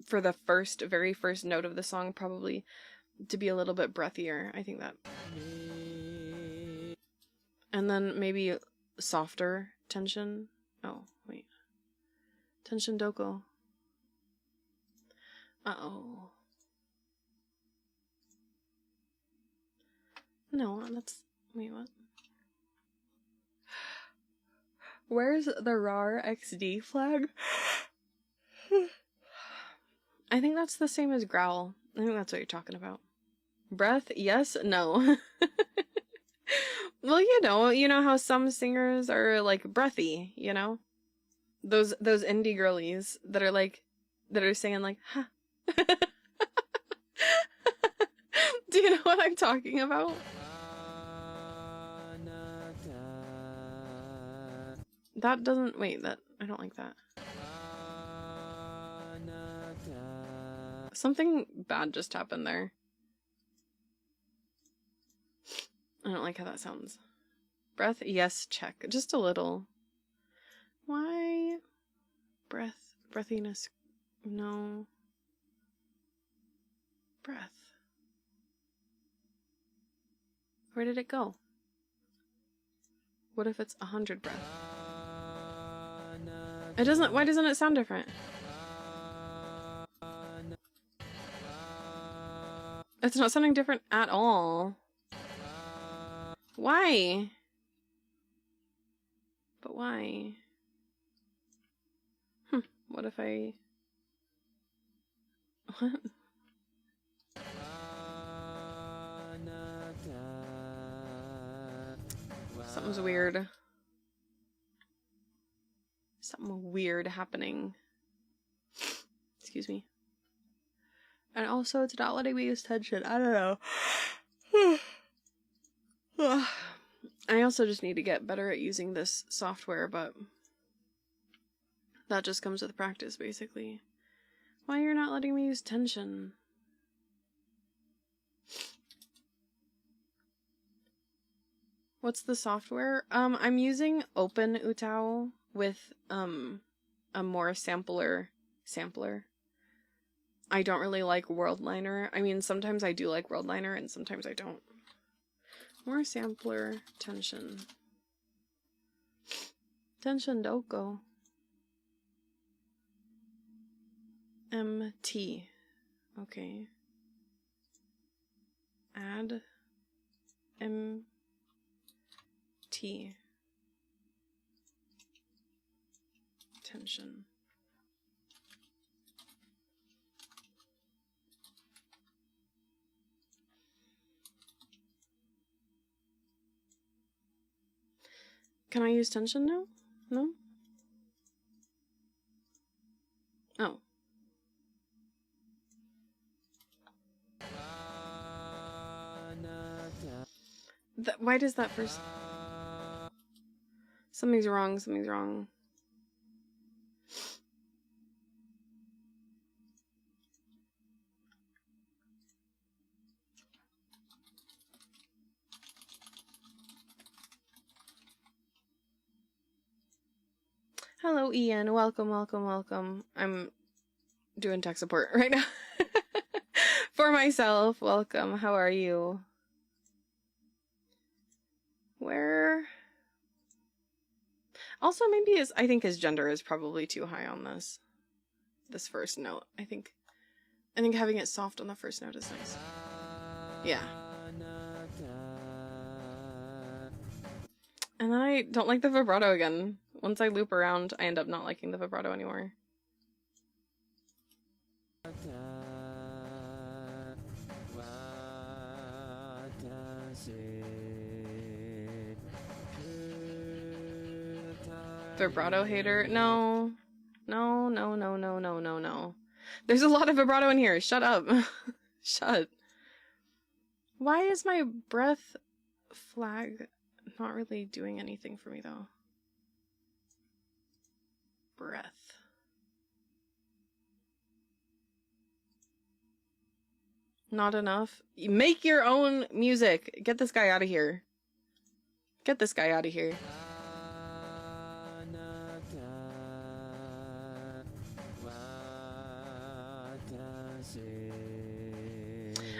for the very first note of the song, probably to be a little bit breathier. I think that. And then maybe softer tension. Oh, wait. Tension doko. Uh-oh. No, that's... Wait, what? Where's the RAR XD flag? I think that's the same as growl. I think that's what you're talking about. Breath, yes, no. Well, you know how some singers are like breathy, you know? Those indie girlies that are saying like, huh. Do you know what I'm talking about? That doesn't, wait, I don't like that. Something bad just happened there. I don't like how that sounds. Breath, yes, check. Just a little. Why? Breathiness, no. Breath. Where did it go? What if it's 100 breath? Why doesn't it sound different? It's not sounding different at all. Why? But why? What if I... What? Something's weird. Something weird happening. Excuse me. And also, it's not letting me use tension. I don't know. I also just need to get better at using this software, but that just comes with practice, basically. Why you're not letting me use tension? What's the software? I'm using OKUMONO with a more sampler. I don't really like Worldliner. I mean, sometimes I do like Worldliner and sometimes I don't. More sampler tension. Tension doko. MT. Okay. Add MT. Tension. Can I use tension now? No? Oh. Why does that first... Something's wrong, something's wrong. Hello, Ian. Welcome, welcome, welcome. I'm doing tech support right now. For myself. Welcome. How are you? Where? Also, maybe I think his gender is probably too high on this first note. I think having it soft on the first note is nice. Yeah. And then I don't like the vibrato again. Once I loop around, I end up not liking the vibrato anymore. Vibrato hater? No. No, no, no, no, no, no, no. There's a lot of vibrato in here. Shut up. Shut. Why is my breath flag not really doing anything for me, though? Breath. Not enough? Make your own music. Get this guy out of here. Get this guy out of here.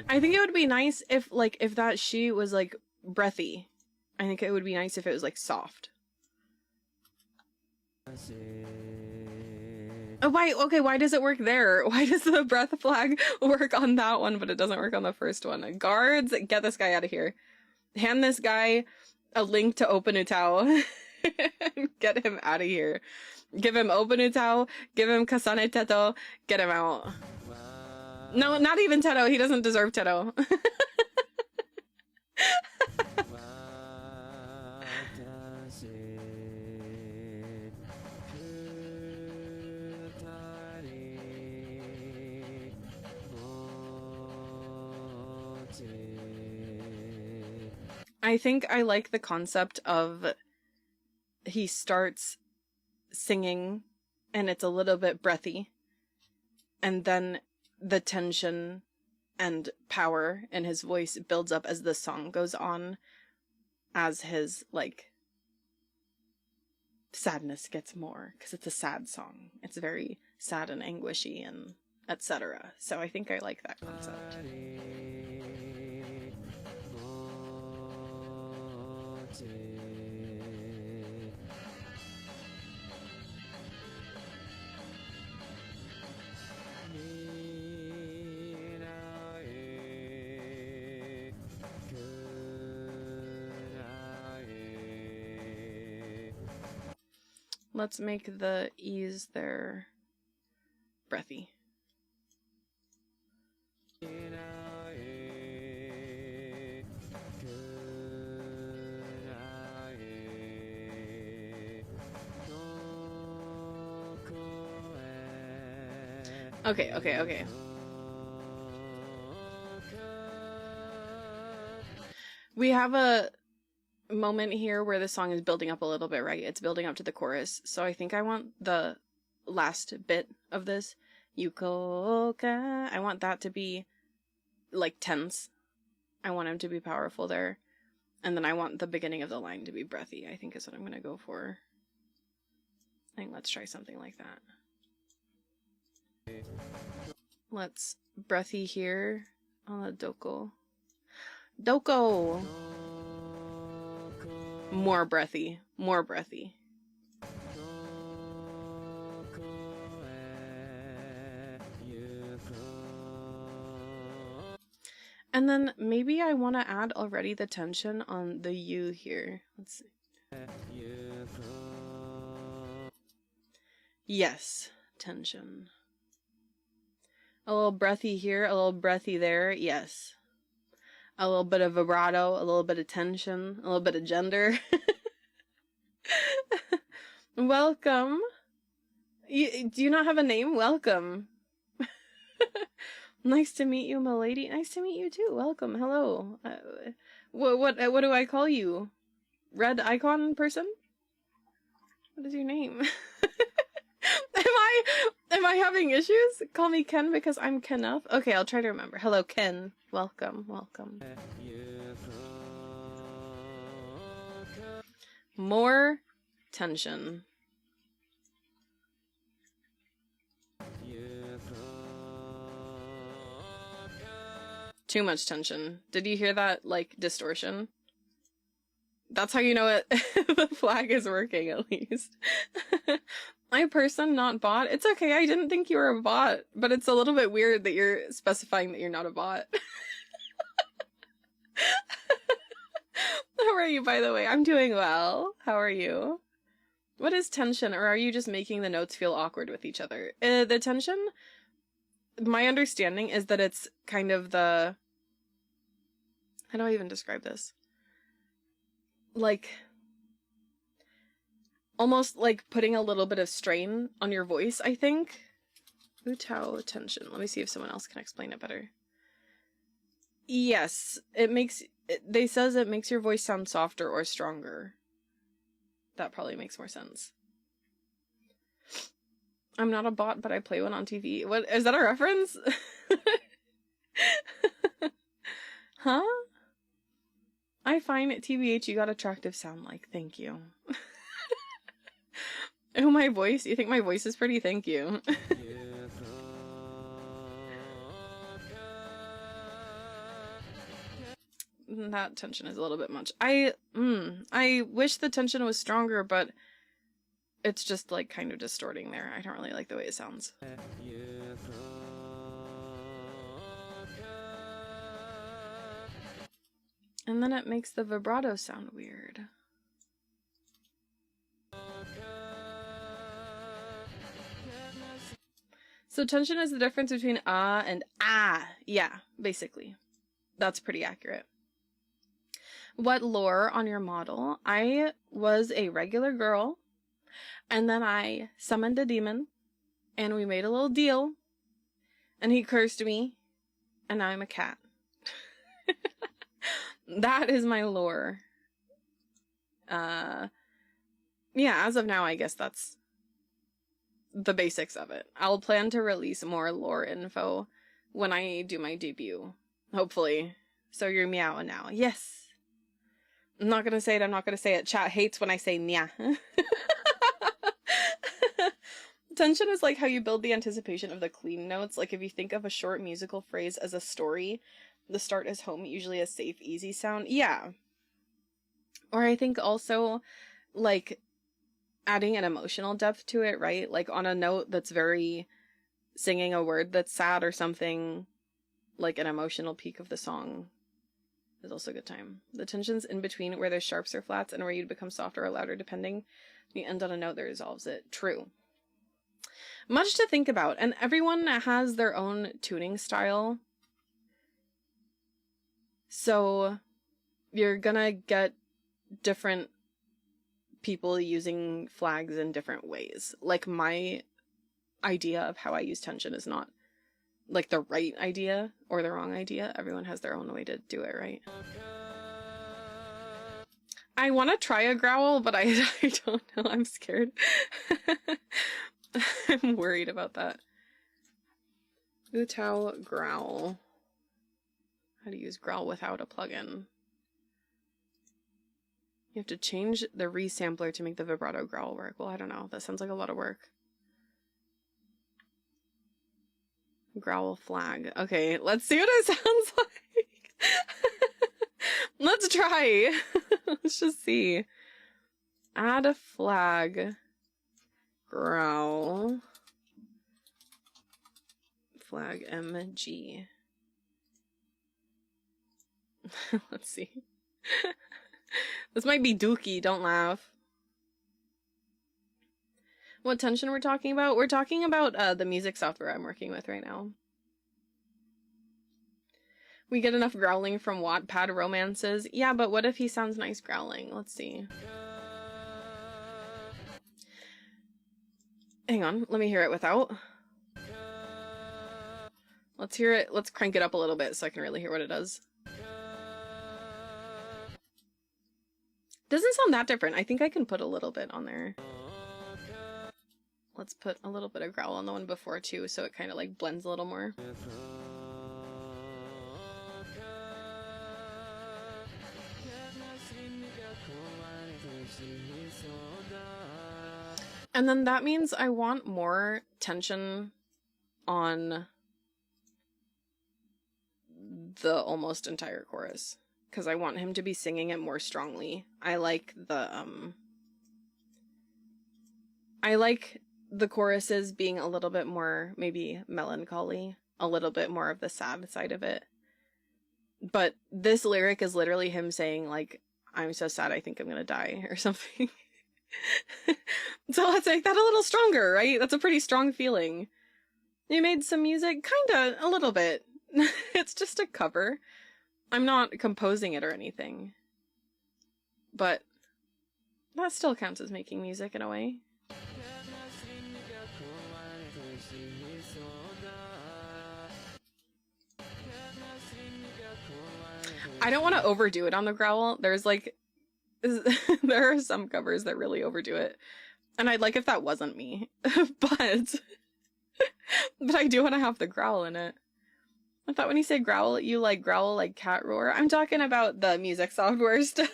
I think it would be nice if that she was like breathy. I think it would be nice if it was like soft. Oh, why? Okay, why does it work there? Why does the breath flag work on that one, but it doesn't work on the first one? Guards, get this guy out of here. Hand this guy a link to OKUMONO. Get him out of here. Give him OKUMONO. Give him Kasane Teto. Get him out. No, not even Teto. He doesn't deserve Teto. I think I like the concept of he starts singing and it's a little bit breathy, and then the tension and power in his voice builds up as the song goes on, as his like sadness gets more, because it's a sad song. It's very sad and anguishy and etc. So I think I like that concept. Let's make the E's there breathy. Okay, okay, okay. We have a moment here where the song is building up a little bit, right? It's building up to the chorus. So I think I want the last bit of this, Yukoka, I want that to be like tense. I want him to be powerful there. And then I want the beginning of the line to be breathy, I think is what I'm going to go for. I think let's try something like that. Let's breathy here on the doko. Doko! More breathy. More breathy. And then maybe I want to add already the tension on the U here. Let's see. Yes, tension. A little breathy here, a little breathy there, yes. A little bit of vibrato, a little bit of tension, a little bit of gender. Welcome. Do you not have a name? Welcome. Nice to meet you, milady. Nice to meet you too. Welcome. Hello. What do I call you? Red icon person? What is your name? Am I having issues? Call me Ken because I'm Kenneth. Okay, I'll try to remember. Hello, Ken. Welcome. Welcome. More tension. Too much tension. Did you hear that, like, distortion? That's how you know it. The flag is working, at least. My person, not bot. It's okay, I didn't think you were a bot, but it's a little bit weird that you're specifying that you're not a bot. How are you, by the way? I'm doing well. How are you? What is tension, or are you just making the notes feel awkward with each other? The tension, my understanding is that it's kind of the... How do I even describe this? Like, almost like putting a little bit of strain on your voice, I think. UTAU tension. Let me see if someone else can explain it better. Yes, they says it makes your voice sound softer or stronger. That probably makes more sense. I'm not a bot, but I play one on TV. What, is that a reference? Huh? I find TBH you got attractive sound like. Thank you. Oh, my voice? You think my voice is pretty? Thank you. That tension is a little bit much. I wish the tension was stronger, but it's just like kind of distorting there. I don't really like the way it sounds. And then it makes the vibrato sound weird. So tension is the difference between and ah. Yeah, basically. That's pretty accurate. What lore on your model? I was a regular girl, and then I summoned a demon, and we made a little deal, and he cursed me, and now I'm a cat. That is my lore. Yeah, as of now, I guess that's the basics of it. I'll plan to release more lore info when I do my debut, hopefully. So you're meowing now. Yes. I'm not gonna say it, I'm not gonna say it. Chat hates when I say nya. Tension is like how you build the anticipation of the clean notes. Like if you think of a short musical phrase as a story, the start is home, usually a safe, easy sound. Yeah. Or I think also, like, adding an emotional depth to it, right? Like on a note that's very singing a word that's sad or something, like an emotional peak of the song is also a good time. The tension's in between where there's sharps or flats and where you'd become softer or louder depending. You end on a note that resolves it. True. Much to think about, and everyone has their own tuning style. So you're gonna get different people using flags in different ways. Like my idea of how I use tension is not like the right idea or the wrong idea. Everyone has their own way to do it, right? I want to try a growl, but I don't know. I'm scared. I'm worried about that. UTAU growl. How to use growl without a plugin. You have to change the resampler to make the vibrato growl work. Well, I don't know. That sounds like a lot of work. Growl flag. Okay, let's see what it sounds like. Let's try. Let's just see. Add a flag. Growl. Flag MG. Let's see. This might be dookie, don't laugh. What tension we're talking about? We're talking about the music software I'm working with right now. We get enough growling from Wattpad romances. Yeah, but what if he sounds nice growling? Let's see. Hang on, let me hear it without. Let's hear it. Let's crank it up a little bit so I can really hear what it does. Doesn't sound that different. I think I can put a little bit on there. Let's put a little bit of growl on the one before too, so it kind of like blends a little more. And then that means I want more tension on the almost entire chorus, because I want him to be singing it more strongly. I like the choruses being a little bit more maybe melancholy, a little bit more of the sad side of it. But this lyric is literally him saying like, I'm so sad I think I'm gonna die or something. So let's make that a little stronger, right? That's a pretty strong feeling. You made some music? Kinda, a little bit. It's just a cover. I'm not composing it or anything. But that still counts as making music in a way. I don't want to overdo it on the growl. There's like, there are some covers that really overdo it. And I'd like if that wasn't me. but I do want to have the growl in it. I thought when you say growl, you like growl like cat roar. I'm talking about the music software still.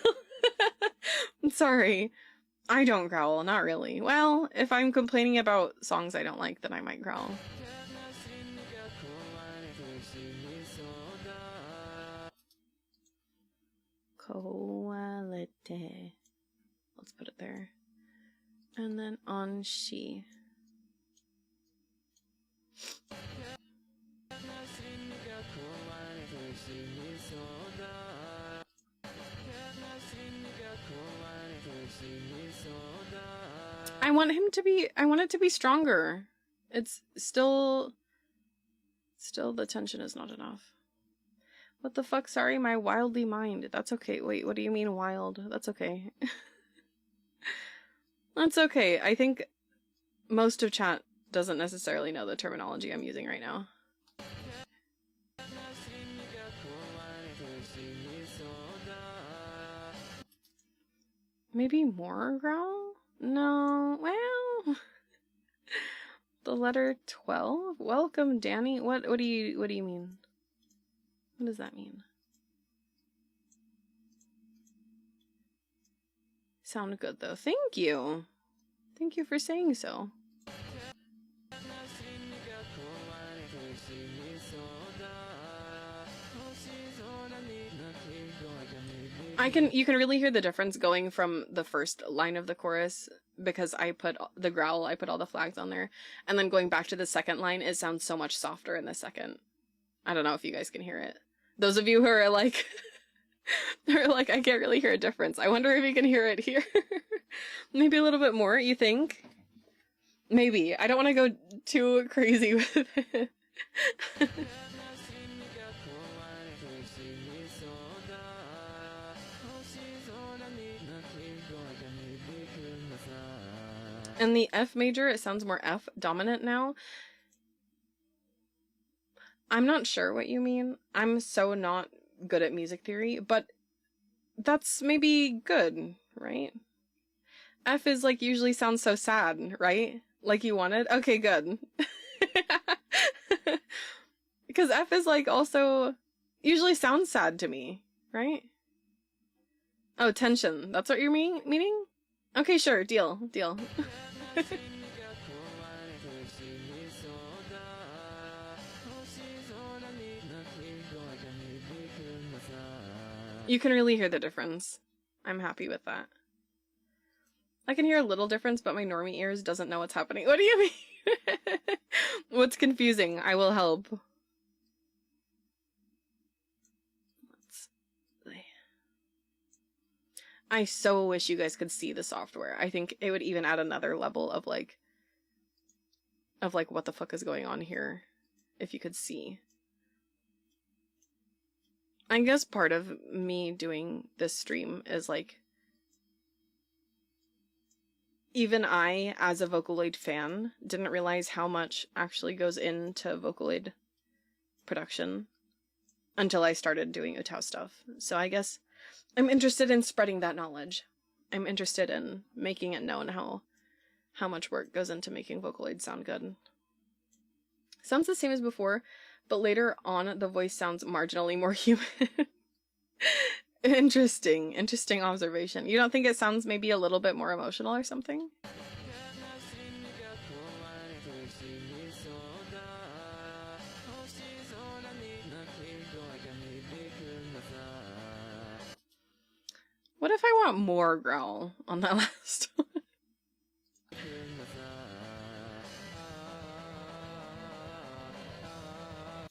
I'm sorry. I don't growl, not really. Well, if I'm complaining about songs I don't like, then I might growl. Quality. Let's put it there. And then on she. I want it to be stronger. It's still the tension is not enough. What the fuck? Sorry, my wildly mind. That's okay. Wait, what do you mean wild? That's okay. That's okay. I think most of chat doesn't necessarily know the terminology I'm using right now. Maybe more growl? No, well, the letter 12? Welcome, Danny. What do you mean? What does that mean? Sound good though. Thank you. Thank you for saying so. You can really hear the difference going from the first line of the chorus, because I put the growl, I put all the flags on there, and then going back to the second line, it sounds so much softer in the second. I don't know if you guys can hear it. Those of you who are like, I can't really hear a difference. I wonder if you can hear it here. Maybe a little bit more, you think? Maybe. I don't want to go too crazy with it. And the F major, it sounds more F dominant now. I'm not sure what you mean. I'm so not good at music theory, but that's maybe good, right? F is like usually sounds so sad, right? Like you wanted? Okay, good. Because F is like also usually sounds sad to me, right? Oh, tension. That's what you're meaning? Okay, sure. Deal. You can really hear the difference. I'm happy with that. I can hear a little difference, but my normie ears doesn't know what's happening. What do you mean? What's confusing? I will help. I so wish you guys could see the software. I think it would even add another level of like what the fuck is going on here if you could see. I guess part of me doing this stream is like, even I, as a Vocaloid fan, didn't realize how much actually goes into Vocaloid production until I started doing UTAU stuff. So I guess I'm interested in spreading that knowledge. I'm interested in making it known how much work goes into making Vocaloid sound good. Sounds the same as before, but later on the voice sounds marginally more human. Interesting observation. You don't think it sounds maybe a little bit more emotional or something? What if I want more growl on that last one?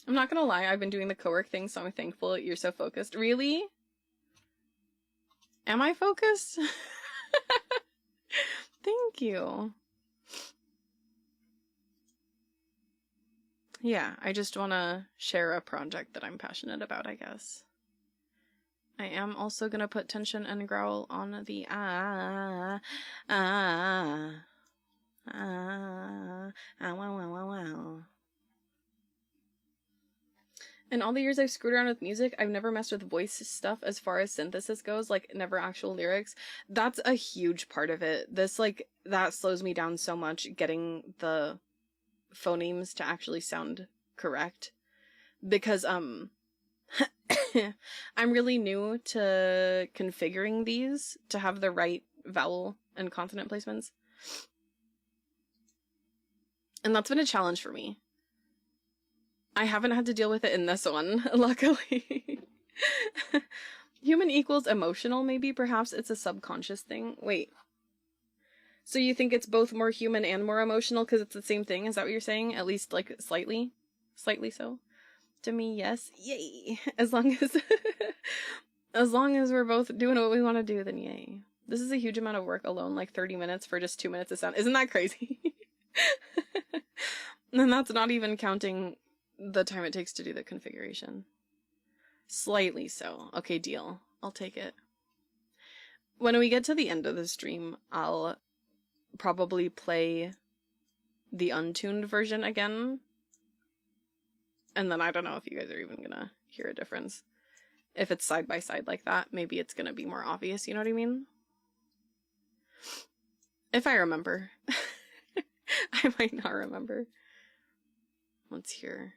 I'm not gonna lie, I've been doing the co-work thing, so I'm thankful you're so focused. Really? Am I focused? Thank you. Yeah, I just want to share a project that I'm passionate about, I guess. I am also gonna put tension and growl on the wow. In all the years I've screwed around with music, I've never messed with voice stuff as far as synthesis goes, like never actual lyrics. That's a huge part of it. This, like, that slows me down so much, getting the phonemes to actually sound correct. Because, I'm really new to configuring these to have the right vowel and consonant placements. And that's been a challenge for me. I haven't had to deal with it in this one, luckily. Human equals emotional, maybe? Perhaps it's a subconscious thing. Wait. So you think it's both more human and more emotional because it's the same thing? Is that what you're saying? At least, like, slightly? Slightly so? To me, yes. Yay! As long as... as long as we're both doing what we want to do, then yay. This is a huge amount of work alone, like 30 minutes for just 2 minutes of sound. Isn't that crazy? And that's not even counting the time it takes to do the configuration. Slightly so. Okay, deal. I'll take it. When we get to the end of the stream, I'll probably play the untuned version again. And then I don't know if you guys are even gonna hear a difference. If it's side by side like that, maybe it's gonna be more obvious, you know what I mean? If I remember. I might not remember. Let's hear.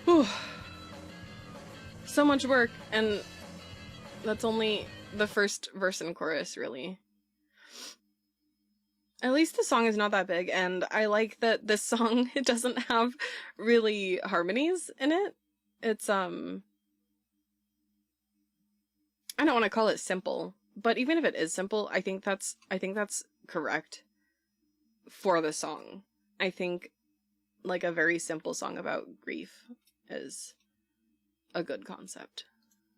Whew. So much work, and that's only the first verse and chorus, really. At least the song is not that big, and I like that this song, it doesn't have really harmonies in it. It's, I don't want to call it simple, but even if it is simple, I think that's correct for the song. I think, like, a very simple song about grief is a good concept.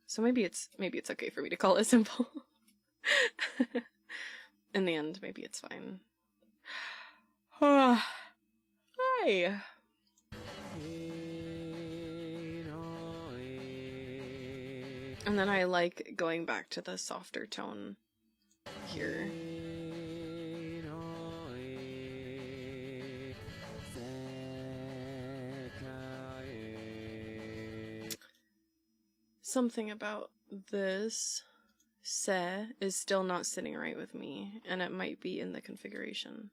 So maybe it's okay for me to call it simple. In the end, maybe it's fine. Hi. And then I like going back to the softer tone here. Something about this se is still not sitting right with me, and it might be in the configuration.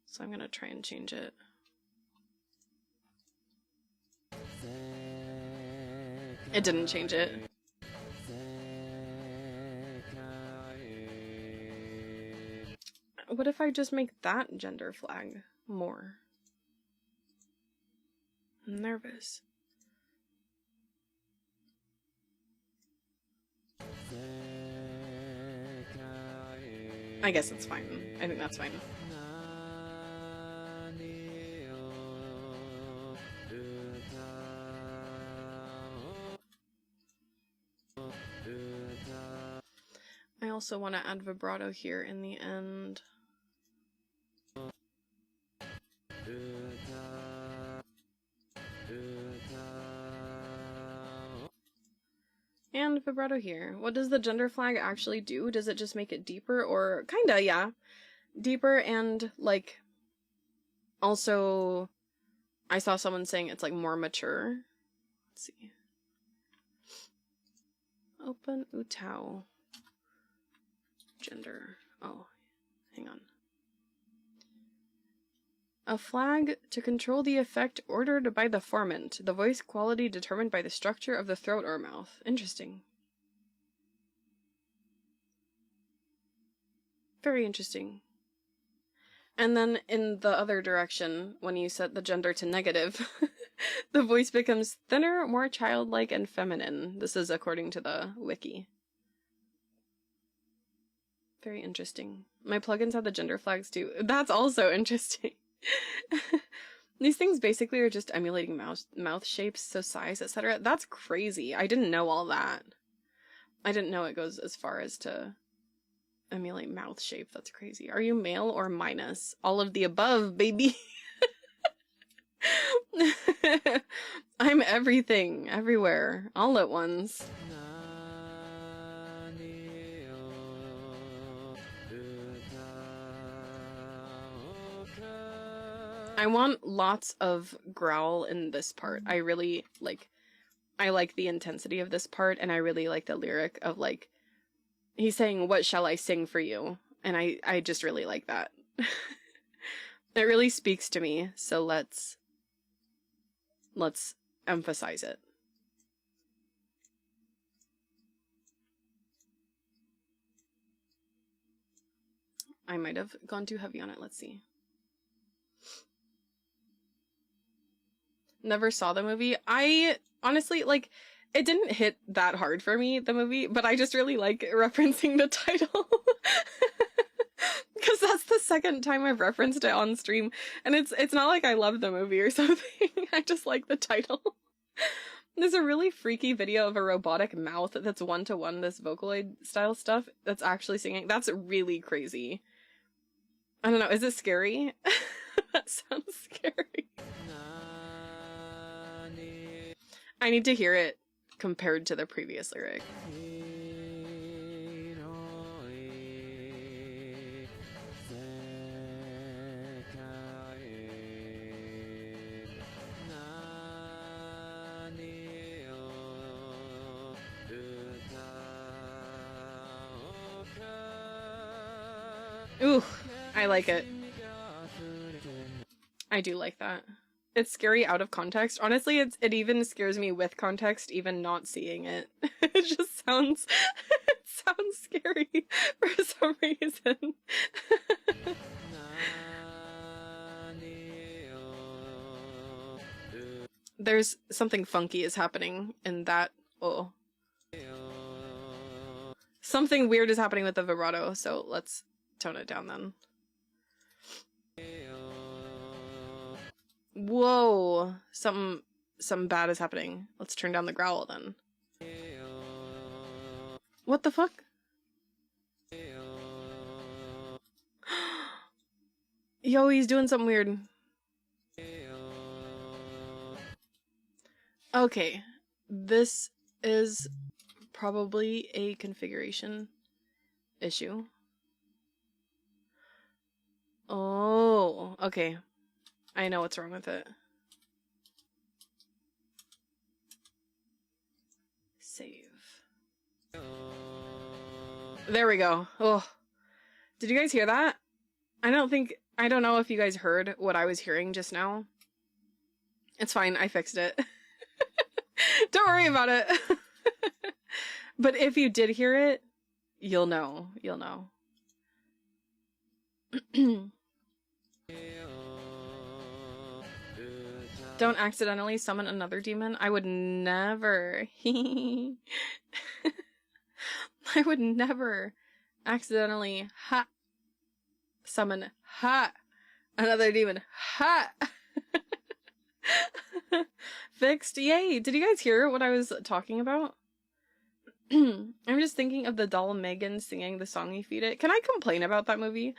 So I'm gonna try and change it. It didn't change it. What if I just make that gender flag more? I'm nervous. I guess it's fine. I think that's fine. I also want to add vibrato here in the end. And vibrato here. What does the gender flag actually do? Does it just make it deeper? Or kinda, yeah. Deeper, and like also I saw someone saying it's like more mature. Let's see. Open UTAU. Gender. Oh, hang on. A flag to control the effect ordered by the formant. The voice quality determined by the structure of the throat or mouth. Interesting. Very interesting. And then in the other direction, when you set the gender to negative, the voice becomes thinner, more childlike, and feminine. This is according to the wiki. Very interesting. My plugins have the gender flags too. That's also interesting. These things basically are just emulating mouth shapes, so size, etc. That's crazy. I didn't know all that. I didn't know it goes as far as to emulate mouth shape. That's crazy. Are you male or minus? All of the above, baby. I'm everything, everywhere, all at once. I want lots of growl in this part. I really I like the intensity of this part, and I really like the lyric of like, he's saying, "What shall I sing for you?" And I just really like that. It really speaks to me, so let's emphasize it. I might have gone too heavy on it. Let's see. Never saw the movie. I honestly, like, it didn't hit that hard for me, the movie, but I just really like referencing the title. Because that's the second time I've referenced it on stream, and it's not like I love the movie or something. I just like the title. There's a really freaky video of a robotic mouth that's one-to-one this Vocaloid style stuff that's actually singing. That's really crazy. I don't know, is it scary? That sounds scary. I need to hear it compared to the previous lyric. Ooh, I like it. I do like that. It's scary out of context. Honestly, it even scares me with context, even not seeing it. It just sounds it sounds scary for some reason. There's something funky is happening in that. Oh. Something weird is happening with the vibrato, so let's tone it down then. Whoa, something bad is happening. Let's turn down the growl then. What the fuck? Yo, he's doing something weird. Okay, this is probably a configuration issue. Oh, okay. I know what's wrong with it. Save. There we go. Oh, did you guys hear that? I don't know if you guys heard what I was hearing just now. It's fine, I fixed it. Don't worry about it. But if you did hear it, you'll know. You'll know. Don't accidentally summon another demon. I would never. I would never accidentally summon another demon. Fixed. Yay. Did you guys hear what I was talking about? I'm just thinking of the doll Megan singing the song You Feed It. Can I complain about that movie?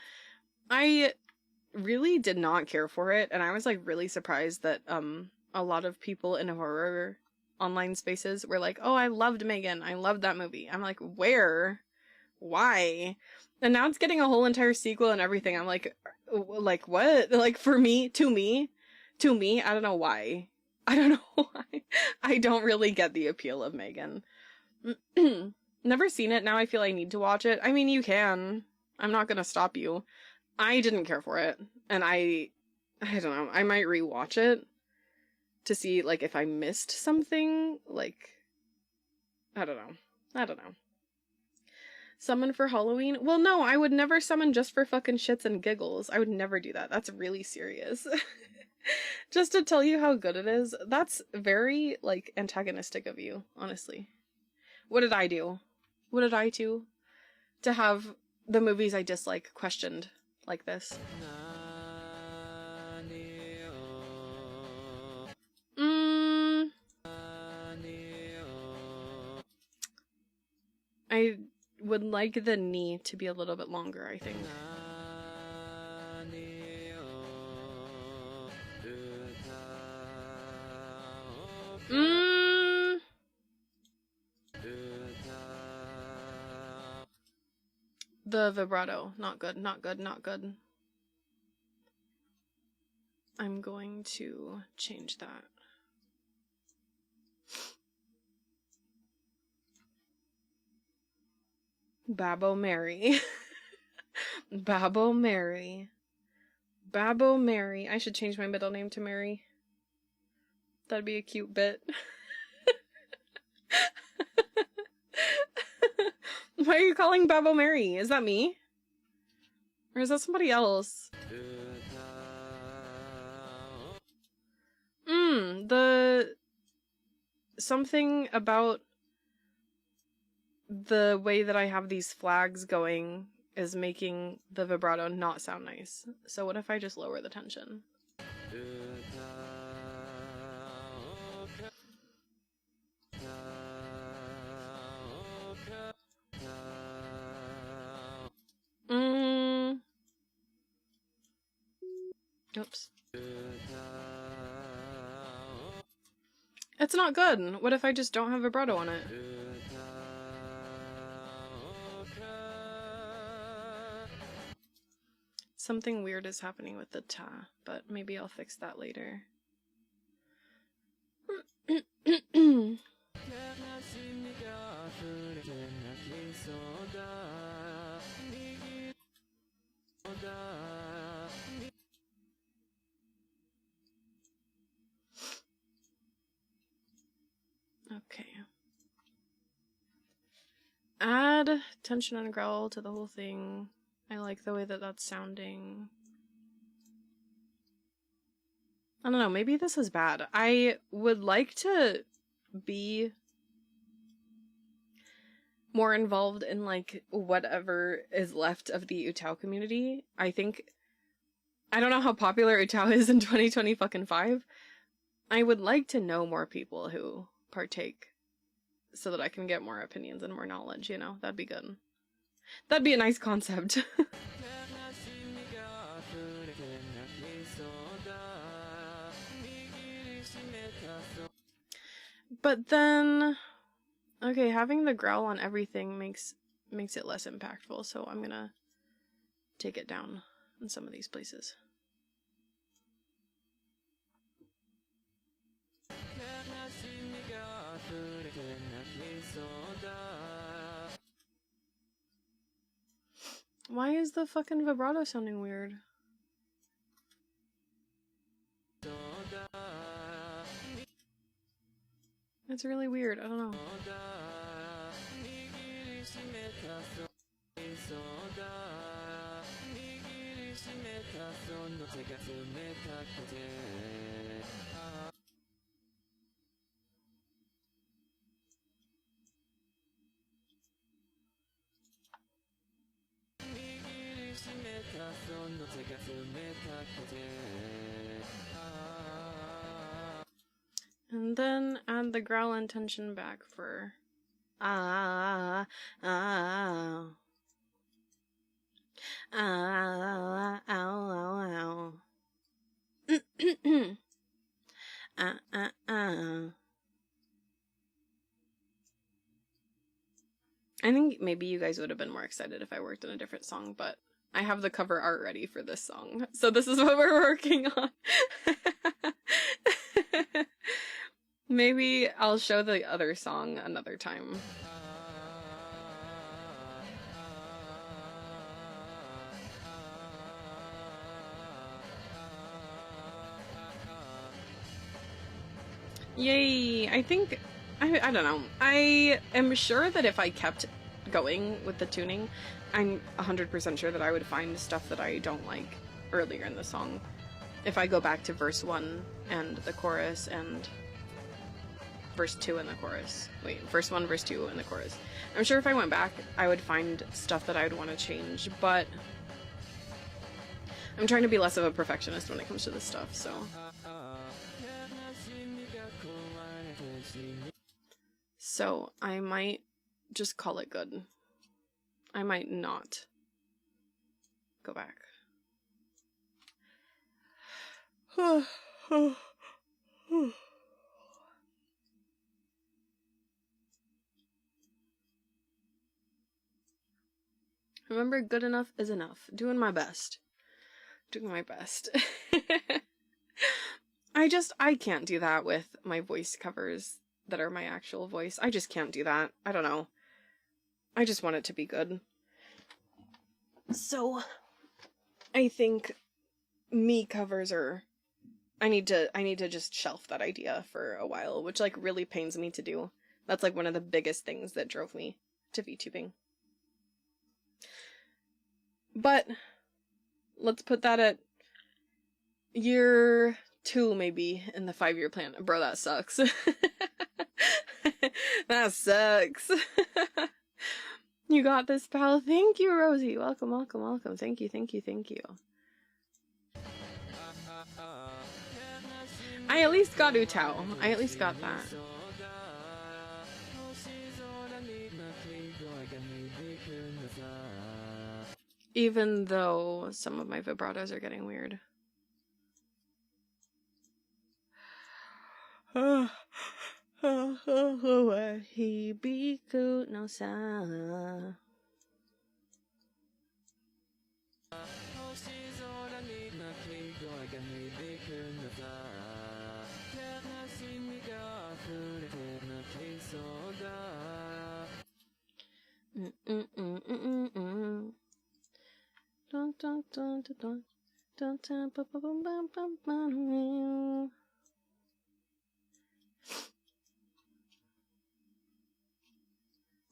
I really did not care for it, and I was like really surprised that a lot of people in horror online spaces were like, oh, I loved Megan, I loved that movie. I'm like, where? Why? And now it's getting a whole entire sequel and everything. I'm like what? Like, for me, to me, I don't know why. I don't know why. I don't really get the appeal of Megan. Never seen it. Now I feel I need to watch it. I mean, you can. I'm not gonna stop you. I didn't care for it, and I don't know, I might rewatch it to see, like, if I missed something, like, I don't know. Summon for Halloween? Well, no, I would never summon just for fucking shits and giggles. I would never do that. That's really serious. Just to tell you how good it is, that's very, like, antagonistic of you, honestly. What did I do? What did I do to have the movies I dislike questioned like this? I would like the knee to be a little bit longer, I think. The vibrato, not good, not good, not good. I'm going to change that. Babbo Mary. Babbo Mary. Babbo Mary. I should change my middle name to Mary. That'd be a cute bit. Why are you calling Babbo Mary? Is that me? Or is that somebody else? The... Something about the way that I have these flags going is making the vibrato not sound nice. So what if I just lower the tension? Oops. It's not good. What if I just don't have vibrato on it? Something weird is happening with the ta, but maybe I'll fix that later. Okay. Add tension and growl to the whole thing. I like the way that that's sounding. I don't know, maybe this is bad. I would like to be more involved in, like, whatever is left of the UTAU community. I don't know how popular UTAU is in 2025. I would like to know more people who partake so that I can get more opinions and more knowledge, you know? That'd be good. That'd be a nice concept. But then, okay, having the growl on everything makes it less impactful, so I'm gonna take it down in some of these places. Why is the fucking vibrato sounding weird? It's really weird. I don't know. And then add the growl intention back for ow, ow, ow, ow, ow. I think maybe you guys would have been more excited if I worked on a different song, but I have the cover art ready for this song, so this is what we're working on. Maybe I'll show the other song another time. Yay! I think, I don't know. I am sure that if I kept going with the tuning, I'm 100% sure that I would find stuff that I don't like earlier in the song. If I go back to verse 1 and the chorus and verse 2 and the chorus. Wait, verse 1, verse 2 and the chorus. I'm sure if I went back, I would find stuff that I would want to change, but I'm trying to be less of a perfectionist when it comes to this stuff, so. So, I might just call it good. I might not go back. Remember, good enough is enough. Doing my best. Doing my best. I can't do that with my voice covers that are my actual voice. I just can't do that. I don't know. I just want it to be good. So, I think me covers are... I need to just shelf that idea for a while, which, like, really pains me to do. That's, like, one of the biggest things that drove me to VTubing. But, let's put that at year 2, maybe, in the 5-year plan. Bro, that sucks. That sucks. You got this, pal. Thank you, Rosie. Welcome, welcome, welcome. Thank you, thank you, thank you. I at least got UTAU. I at least got that. Even though some of my vibratos are getting weird. No sa.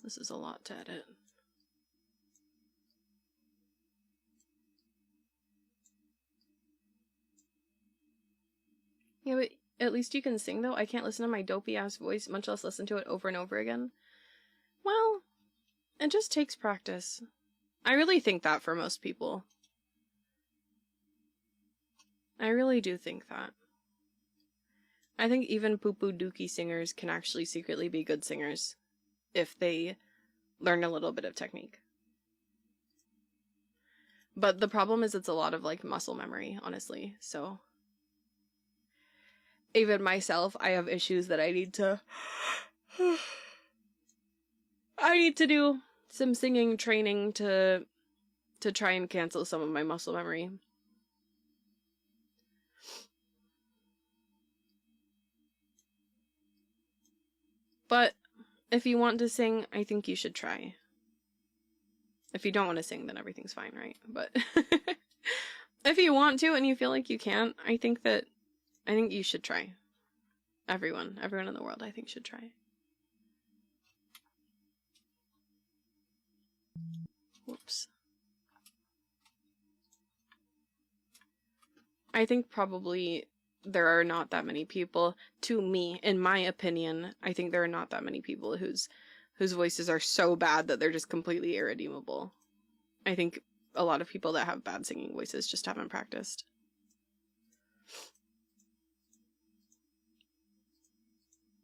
This is a lot to edit. Yeah, but at least you can sing, though. I can't listen to my dopey-ass voice, much less listen to it over and over again. Well, it just takes practice. I really think that for most people. I really do think that. I think even poo-poo dookie singers can actually secretly be good singers if they learn a little bit of technique. But the problem is it's a lot of, like, muscle memory, honestly, so... Even myself, I have issues that I need to... I need to do some singing training to try and cancel some of my muscle memory. But if you want to sing, I think you should try. If you don't want to sing, then everything's fine, right? But if you want to and you feel like you can't, I think you should try. Everyone in the world, I think, should try. Whoops. I think probably there are not that many people, to me, in my opinion, I think there are not that many people whose voices are so bad that they're just completely irredeemable. I think a lot of people that have bad singing voices just haven't practiced.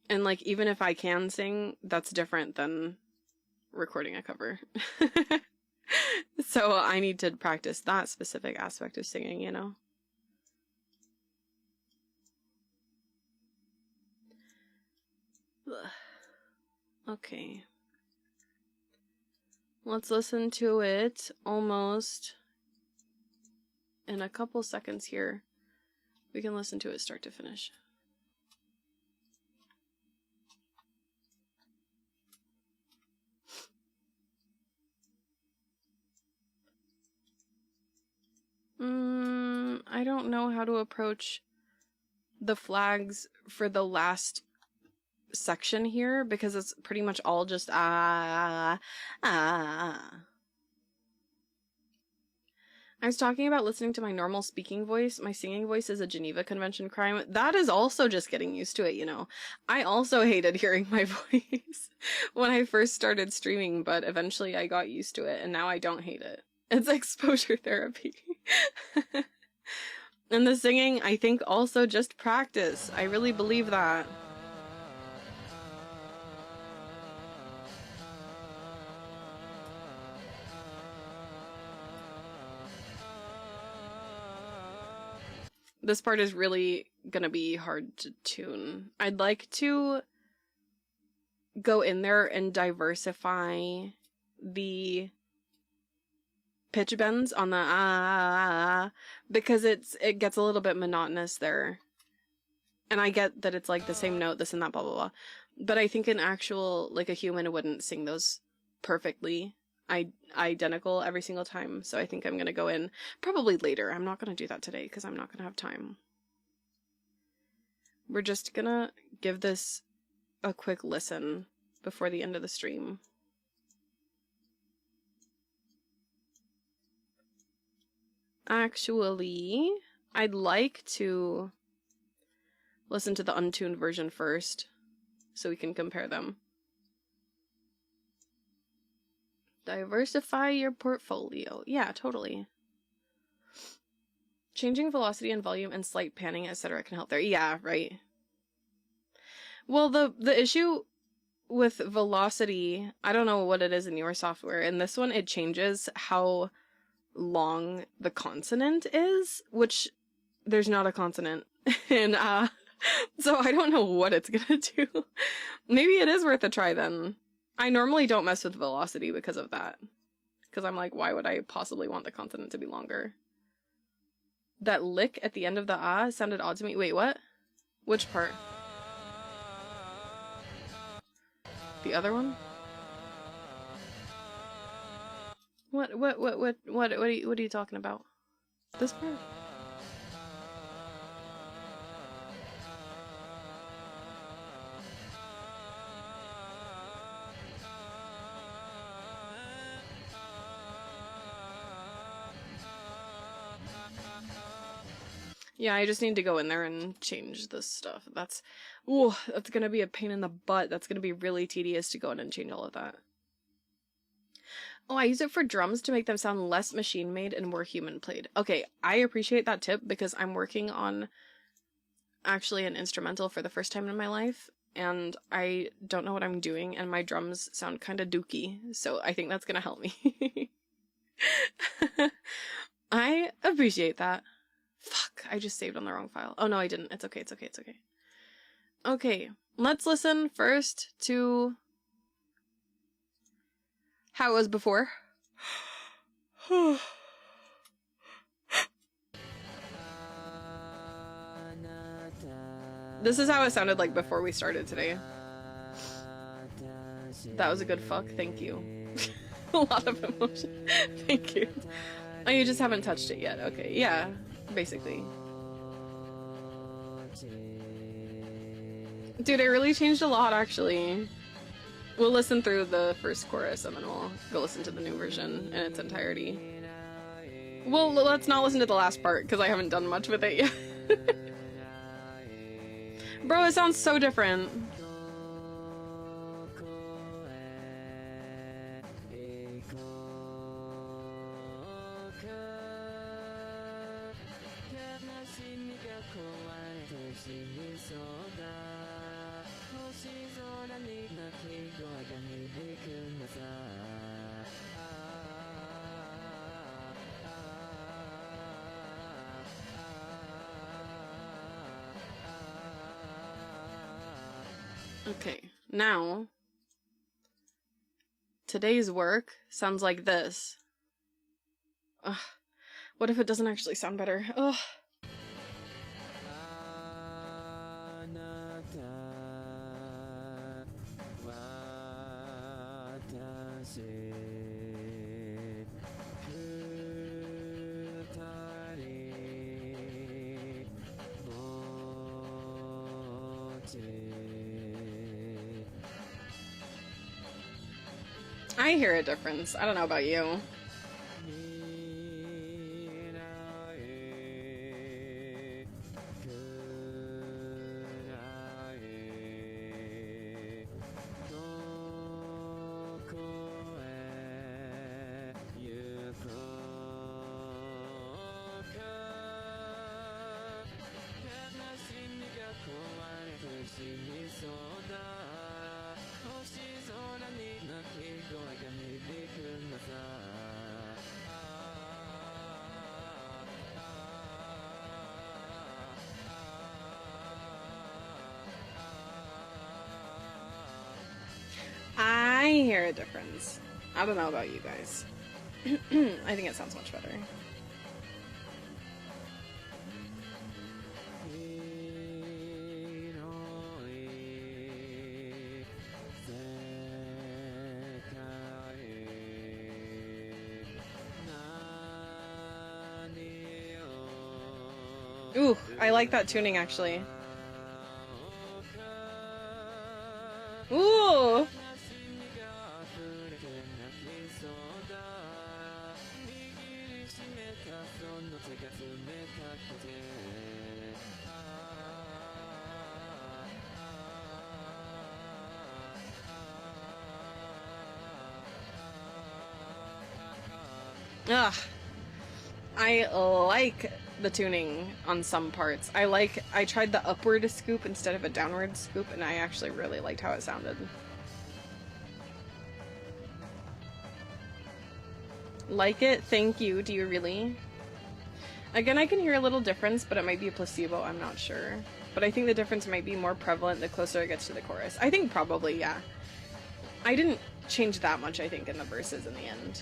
And like, even if I can sing, that's different than recording a cover. So I need to practice that specific aspect of singing, you know? Okay. Let's listen to it almost in a couple seconds here. We can listen to it start to finish. I don't know how to approach the flags for the last section here because it's pretty much all just I was talking about listening to my normal speaking voice. My singing voice is a Geneva Convention crime. That is also just getting used to it, you know. I also hated hearing my voice when I first started streaming, but eventually I got used to it, and now I don't hate it. It's exposure therapy. And the singing, I think, also just practice. I really believe that. This part is really gonna be hard to tune. I'd like to go in there and diversify the pitch bends on the because it gets a little bit monotonous there. And I get that it's like the same note, this and that, blah, blah, blah. But I think an actual, like a human wouldn't sing those perfectly identical every single time. So I think I'm going to go in probably later. I'm not going to do that today because I'm not going to have time. We're just going to give this a quick listen before the end of the stream. Actually, I'd like to listen to the untuned version first so we can compare them. Diversify your portfolio. Yeah, totally. Changing velocity and volume and slight panning, etc. can help there. Yeah, right. Well, the issue with velocity, I don't know what it is in your software. In this one, it changes how long the consonant is, which there's not a consonant. And so I don't know what it's gonna do. Maybe it is worth a try then. I normally don't mess with velocity because of that. Because I'm like, why would I possibly want the consonant to be longer? That lick at the end of the sounded odd to me. Wait, what? Which part? The other one? What are you talking about? This part? Yeah, I just need to go in there and change this stuff. That's gonna be a pain in the butt. That's gonna be really tedious to go in and change all of that. Oh, I use it for drums to make them sound less machine-made and more human-played. Okay, I appreciate that tip because I'm working on actually an instrumental for the first time in my life, and I don't know what I'm doing, and my drums sound kind of dookie, so I think that's gonna help me. I appreciate that. Fuck, I just saved on the wrong file. Oh no, I didn't. It's okay, it's okay, it's okay. Okay, let's listen first to how it was before. This is how it sounded like before we started today. That was a good fuck, thank you. A lot of emotion. Thank you. Oh, you just haven't touched it yet. Okay, yeah, basically. Dude, it really changed a lot, actually. We'll listen through the first chorus and then we'll go listen to the new version in its entirety. Well, let's not listen to the last part because I haven't done much with it yet. Bro, it sounds so different. Okay, now today's work sounds like this. Ugh. What if it doesn't actually sound better? Ugh. I hear a difference. I don't know about you. I hear a difference. I don't know about you guys. I think it sounds much better. Ooh, I like that tuning actually. Ooh! Ugh. I like the tuning on some parts. I tried the upward scoop instead of a downward scoop, and I actually really liked how it sounded. Like it? Thank you. Do you really? Again, I can hear a little difference, but it might be a placebo. I'm not sure. But I think the difference might be more prevalent the closer it gets to the chorus. I think probably, yeah. I didn't change that much, I think, in the verses in the end.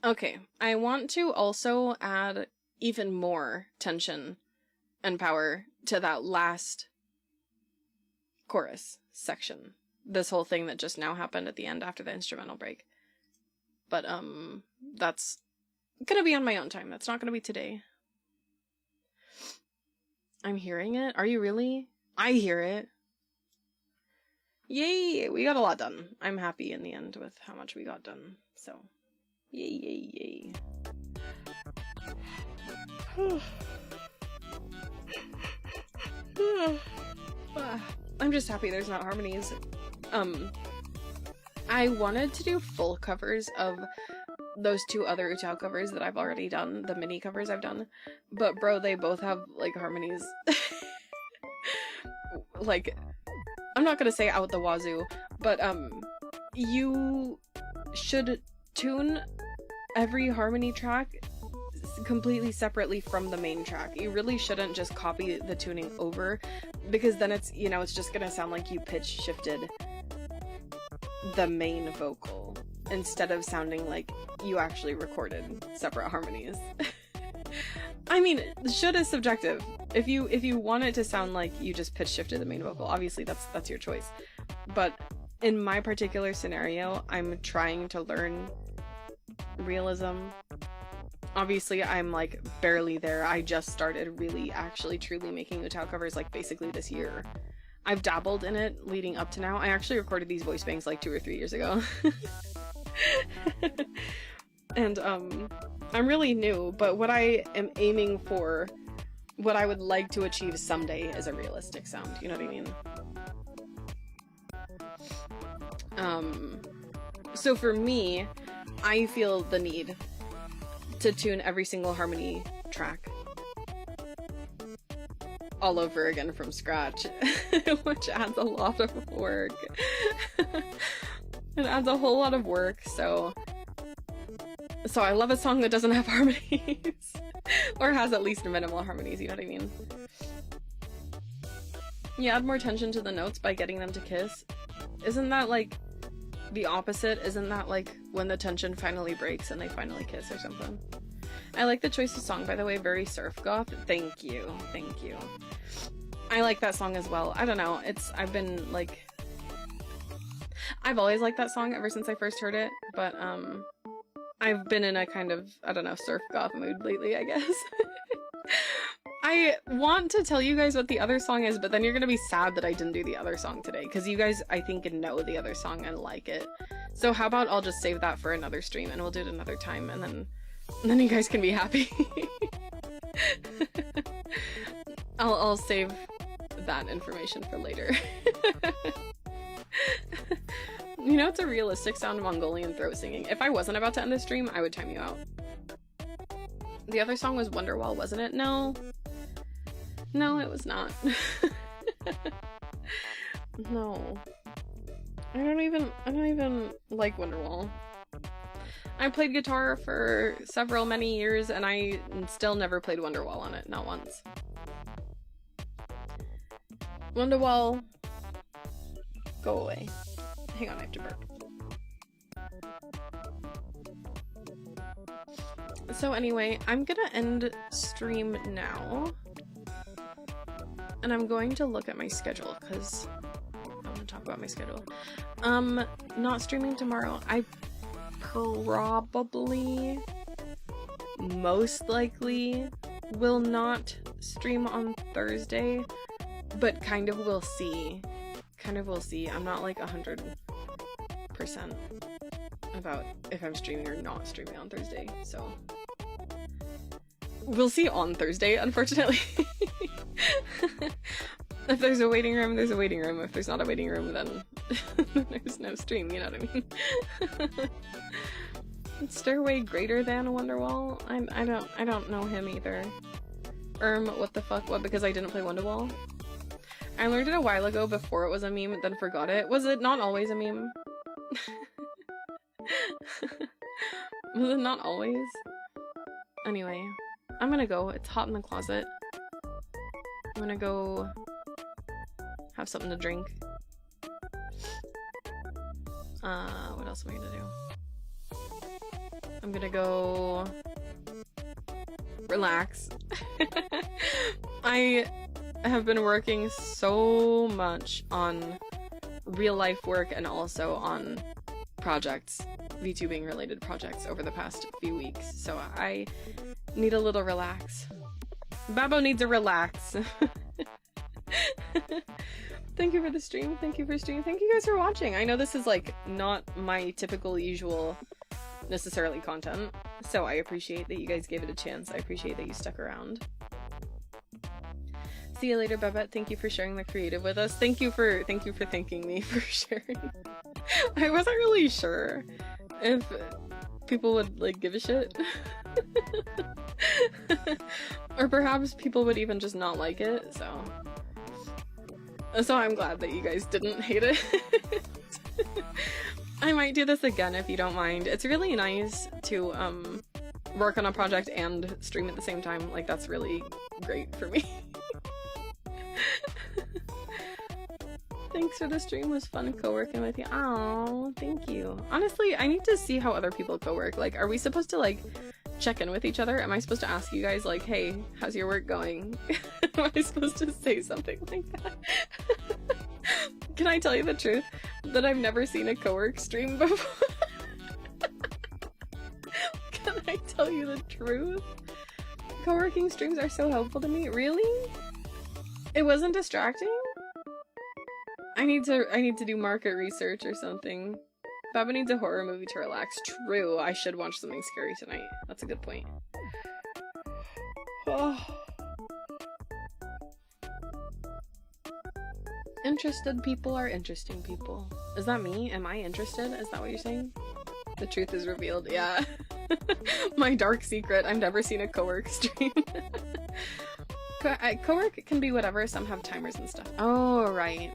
Okay, I want to also add even more tension and power to that last chorus section. This whole thing that just now happened at the end after the instrumental break. But, that's gonna be on my own time. That's not gonna be today. I'm hearing it? Are you really? I hear it. Yay! We got a lot done. I'm happy in the end with how much we got done, so... Yay, yay, yay. I'm just happy there's not harmonies. I wanted to do full covers of those two other UTAU covers that I've already done, the mini covers I've done, but bro, they both have, like, harmonies. Like, I'm not gonna say out the wazoo, but, you should tune every harmony track completely separately from the main track. You really shouldn't just copy the tuning over, because then it's, you know, it's just gonna sound like you pitch shifted the main vocal instead of sounding like you actually recorded separate harmonies. I mean, should is subjective. If you want it to sound like you just pitch shifted the main vocal, obviously that's your choice. But in my particular scenario, I'm trying to learn realism. Obviously, I'm like barely there. I just started really actually truly making UTAU covers like basically this year. I've dabbled in it leading up to now. I actually recorded these voice banks like 2 or 3 years ago. And I'm really new, but what I am aiming for, what I would like to achieve someday, is a realistic sound, you know what I mean? So for me, I feel the need to tune every single harmony track all over again from scratch, which adds a lot of work. It adds a whole lot of work, so I love a song that doesn't have harmonies, or has at least minimal harmonies, you know what I mean? You add more tension to the notes by getting them to kiss. Isn't that like the opposite? Isn't that like when the tension finally breaks and they finally kiss or something? I like the choice of song, by the way, very surf goth. Thank you, thank you. I like that song as well. I don't know, I've been like, I've always liked that song ever since I first heard it, but I've been in a kind of, I don't know, surf goth mood lately, I guess. I want to tell you guys what the other song is, but then you're gonna be sad that I didn't do the other song today, because you guys, I think, know the other song and like it. So how about I'll just save that for another stream, and we'll do it another time, and then you guys can be happy. I'll save that information for later. You know, it's a realistic sound, Mongolian throat singing. If I wasn't about to end the stream, I would time you out. The other song was Wonderwall, wasn't it? No. No, it was not. No. I don't even like Wonderwall. I played guitar for many years, and I still never played Wonderwall on it, not once. Wonderwall, go away. Hang on, I have to burp. So anyway, I'm gonna end stream now. And I'm going to look at my schedule, because I want to talk about my schedule. Not streaming tomorrow. I probably, most likely, will not stream on Thursday, but kind of we'll see. I'm not like 100% about if I'm streaming or not streaming on Thursday, so we'll see on Thursday, unfortunately. If there's a waiting room, there's a waiting room. If there's not a waiting room, then there's no stream, you know what I mean? Stairway greater than Wonderwall? I don't know him either. What the fuck? What, because I didn't play Wonderwall? I learned it a while ago before it was a meme, then forgot it. Was it not always a meme? Was it not always? Anyway, I'm gonna go. It's hot in the closet. I'm gonna go have something to drink. What else am I gonna do? I'm gonna go relax. I have been working so much on real life work and also on projects, VTubing related projects over the past few weeks, so I need a little relax. Babbo needs a relax. Thank you for the stream. Thank you for streaming. Thank you guys for watching. I know this is like not my typical usual necessarily content, so I appreciate that you guys gave it a chance. I appreciate that you stuck around. See you later, Babette. Thank you for sharing the creative with us. Thank you for thanking me for sharing. I wasn't really sure if people would like give a shit. Or perhaps people would even just not like it, so I'm glad that you guys didn't hate it. I might do this again if you don't mind. It's really nice to work on a project and stream at the same time. Like, that's really great for me. Thanks for the stream, it was fun co-working with you. Oh, thank you. Honestly, I need to see how other people co-work. Like, are we supposed to, like, check in with each other? Am I supposed to ask you guys, like, hey, how's your work going? Am I supposed to say something like that? Can I tell you the truth? That I've never seen a co-work stream before? Can I tell you the truth? Co-working streams are so helpful to me. Really? It wasn't distracting? I need to do market research or something. Baba needs a horror movie to relax. True, I should watch something scary tonight. That's a good point. Oh. Interested people are interesting people. Is that me? Am I interested? Is that what you're saying? The truth is revealed. Yeah. My dark secret. I've never seen a co-work stream. Co-work can be whatever. Some have timers and stuff. Oh, right.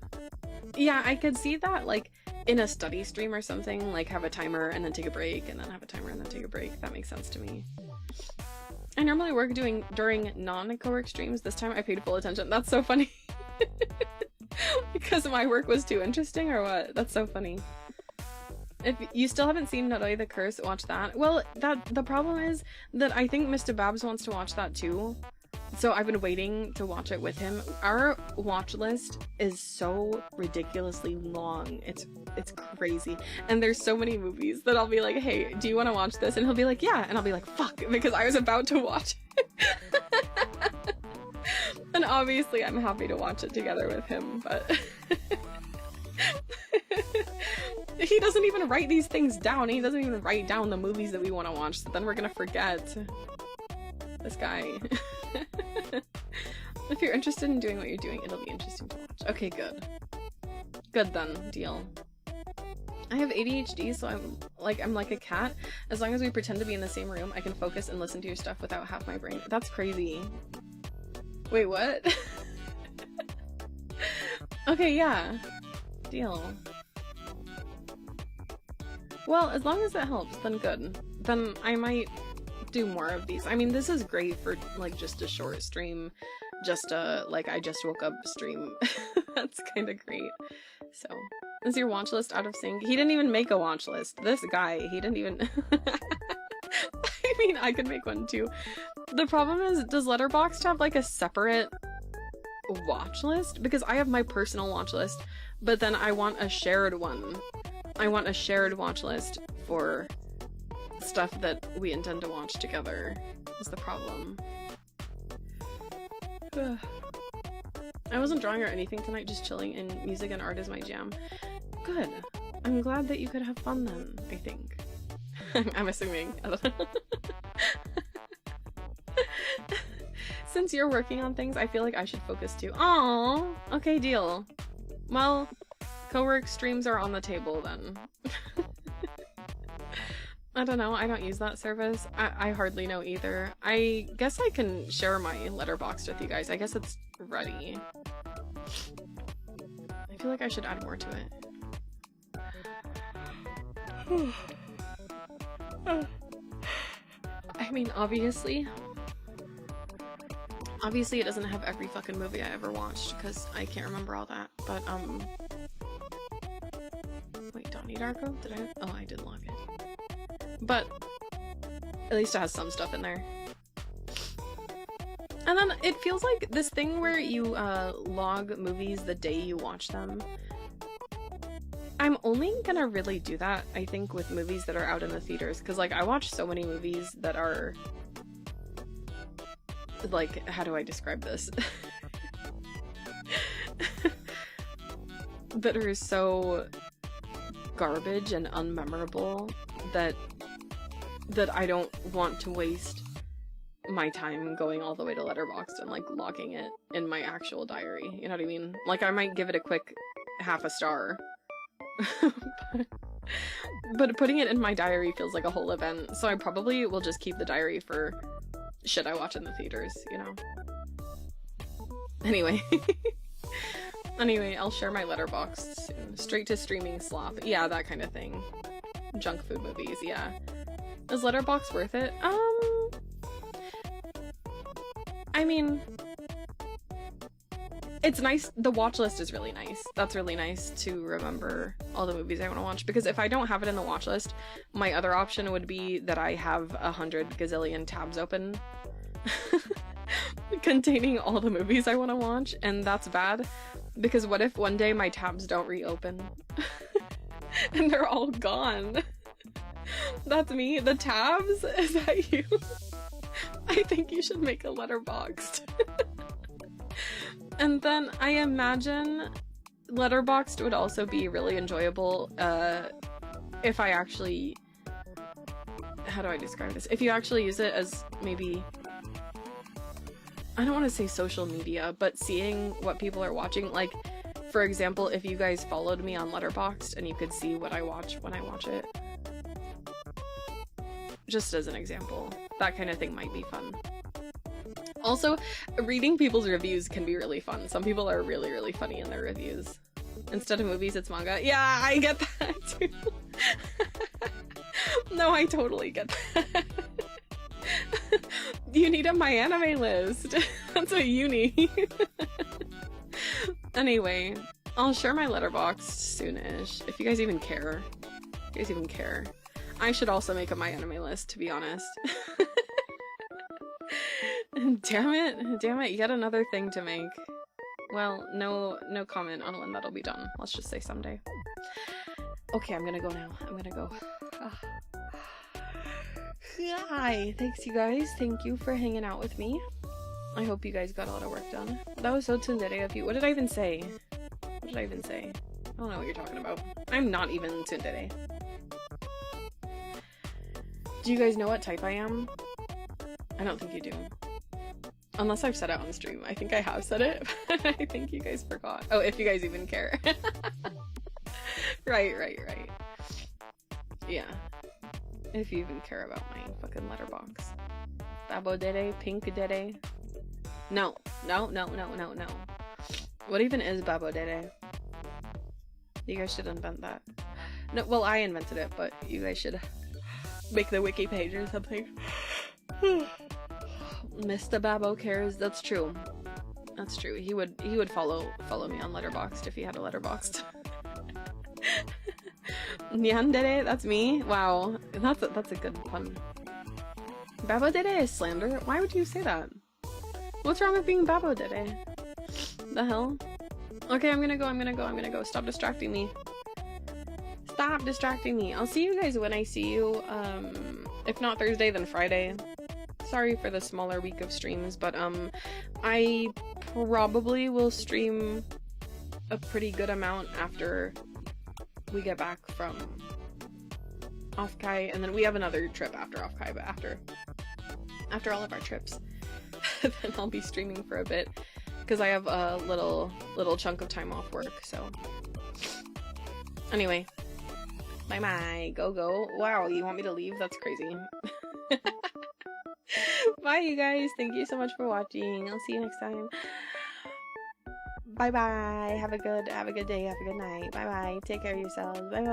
Yeah, I could see that, like, in a study stream or something, like, have a timer and then take a break, and then have a timer and then take a break. That makes sense to me. I normally work during non-co-work streams. This time I paid full attention. That's so funny. Because my work was too interesting, or what? That's so funny. If you still haven't seen Naroi the Curse, watch that. Well, the problem is that I think Mr. Babs wants to watch that too. So I've been waiting to watch it with him. Our watch list is so ridiculously long. It's crazy. And there's so many movies that I'll be like, hey, do you want to watch this? And he'll be like, yeah. And I'll be like, fuck, because I was about to watch it. And obviously I'm happy to watch it together with him, but he doesn't even write these things down. He doesn't even write down the movies that we want to watch, so then we're gonna forget. This guy. If you're interested in doing what you're doing, it'll be interesting to watch. Okay, good. Good then, deal. I have ADHD, so I'm like a cat. As long as we pretend to be in the same room, I can focus and listen to your stuff without half my brain. That's crazy. Wait, what? Okay, yeah. Deal. Well, as long as it helps, then good. Then I might do more of these. I mean, this is great for, like, just a short stream. Just a, like, I just woke up stream. That's kind of great. So, is your watch list out of sync? He didn't even make a watch list. This guy, he didn't even... I mean, I could make one too. The problem is, does Letterboxd have, like, a separate watch list? Because I have my personal watch list, but then I want a shared one. I want a shared watch list for stuff that we intend to watch together, is the problem. I wasn't drawing or anything tonight, just chilling, and music and art is my jam. Good. I'm glad that you could have fun then, I think. I'm assuming. I don't know. Since you're working on things, I feel like I should focus too. Aww! Okay, deal. Well, co-work streams are on the table then. I don't know, I don't use that service. I hardly know either. I guess I can share my Letterboxd with you guys. I guess it's ready. I feel like I should add more to it. I mean, obviously it doesn't have every fucking movie I ever watched, because I can't remember all that, but, wait, Donnie Darko? Did I? Oh, I did log it. But at least it has some stuff in there. And then it feels like this thing where you log movies the day you watch them. I'm only gonna really do that, I think, with movies that are out in the theaters, because, like, I watch so many movies that are, like, how do I describe this? That are so garbage and unmemorable that I don't want to waste my time going all the way to Letterboxd and, like, logging it in my actual diary. You know what I mean? Like, I might give it a quick half a star. But putting it in my diary feels like a whole event, so I probably will just keep the diary for shit I watch in the theaters, you know? Anyway. Anyway, I'll share my Letterboxd soon. Straight to streaming slop. Yeah, that kind of thing. Junk food movies, yeah. Is Letterboxd worth it? I mean, it's nice. The watch list is really nice. That's really nice to remember all the movies I want to watch, because if I don't have it in the watch list, my other option would be that I have 100 gazillion tabs open containing all the movies I want to watch, and that's bad, because what if one day my tabs don't reopen and they're all gone? That's me. The tabs? Is that you? I think you should make a Letterboxd. And then I imagine Letterboxd would also be really enjoyable if I actually... How do I describe this? If you actually use it as maybe... I don't want to say social media, but seeing what people are watching. Like, for example, if you guys followed me on Letterboxd and you could see what I watch when I watch it. Just as an example. That kind of thing might be fun. Also, reading people's reviews can be really fun. Some people are really, really funny in their reviews. Instead of movies, it's manga. Yeah, I get that too. No, I totally get that. You need a My Anime list. That's what you need. Anyway, I'll share my Letterboxd soonish. If you guys even care. If you guys even care. I should also make a My Anime list, to be honest. Damn it, yet another thing to make. Well, no comment on when that'll be done. Let's just say someday. Okay, I'm gonna go now. I'm gonna go. Hi, thanks you guys. Thank you for hanging out with me. I hope you guys got a lot of work done. That was so tsundere of you. What did I even say? What did I even say? I don't know what you're talking about. I'm not even tsundere. Do you guys know what type I am? I don't think you do. Unless I've said it on stream. I think I have said it, but I think you guys forgot. Oh, if you guys even care. Right. Yeah. If you even care about my fucking letterbox. Babo dere, pink dere. No. What even is babo dere? You guys should invent that. No, well, I invented it, but you guys should make the wiki page or something. Mr. Babo cares. That's true. That's true. He would follow me on Letterboxd if he had a Letterboxd. Nyandere, that's me. Wow, that's a good pun. Babo dere is slander. Why would you say that? What's wrong with being babo dere? The hell? Okay, I'm gonna go. Stop distracting me. Stop distracting me. I'll see you guys when I see you. If not Thursday, then Friday. Sorry for the smaller week of streams, but I probably will stream a pretty good amount after we get back from Off-Kai, and then we have another trip after Off-Kai, but after all of our trips, then I'll be streaming for a bit, because I have a little chunk of time off work, so. Anyway. Bye-bye. Go. Wow, you want me to leave? That's crazy. Bye, you guys. Thank you so much for watching. I'll see you next time. Bye-bye. Have a good day. Have a good night. Bye-bye. Take care of yourselves. Bye-bye.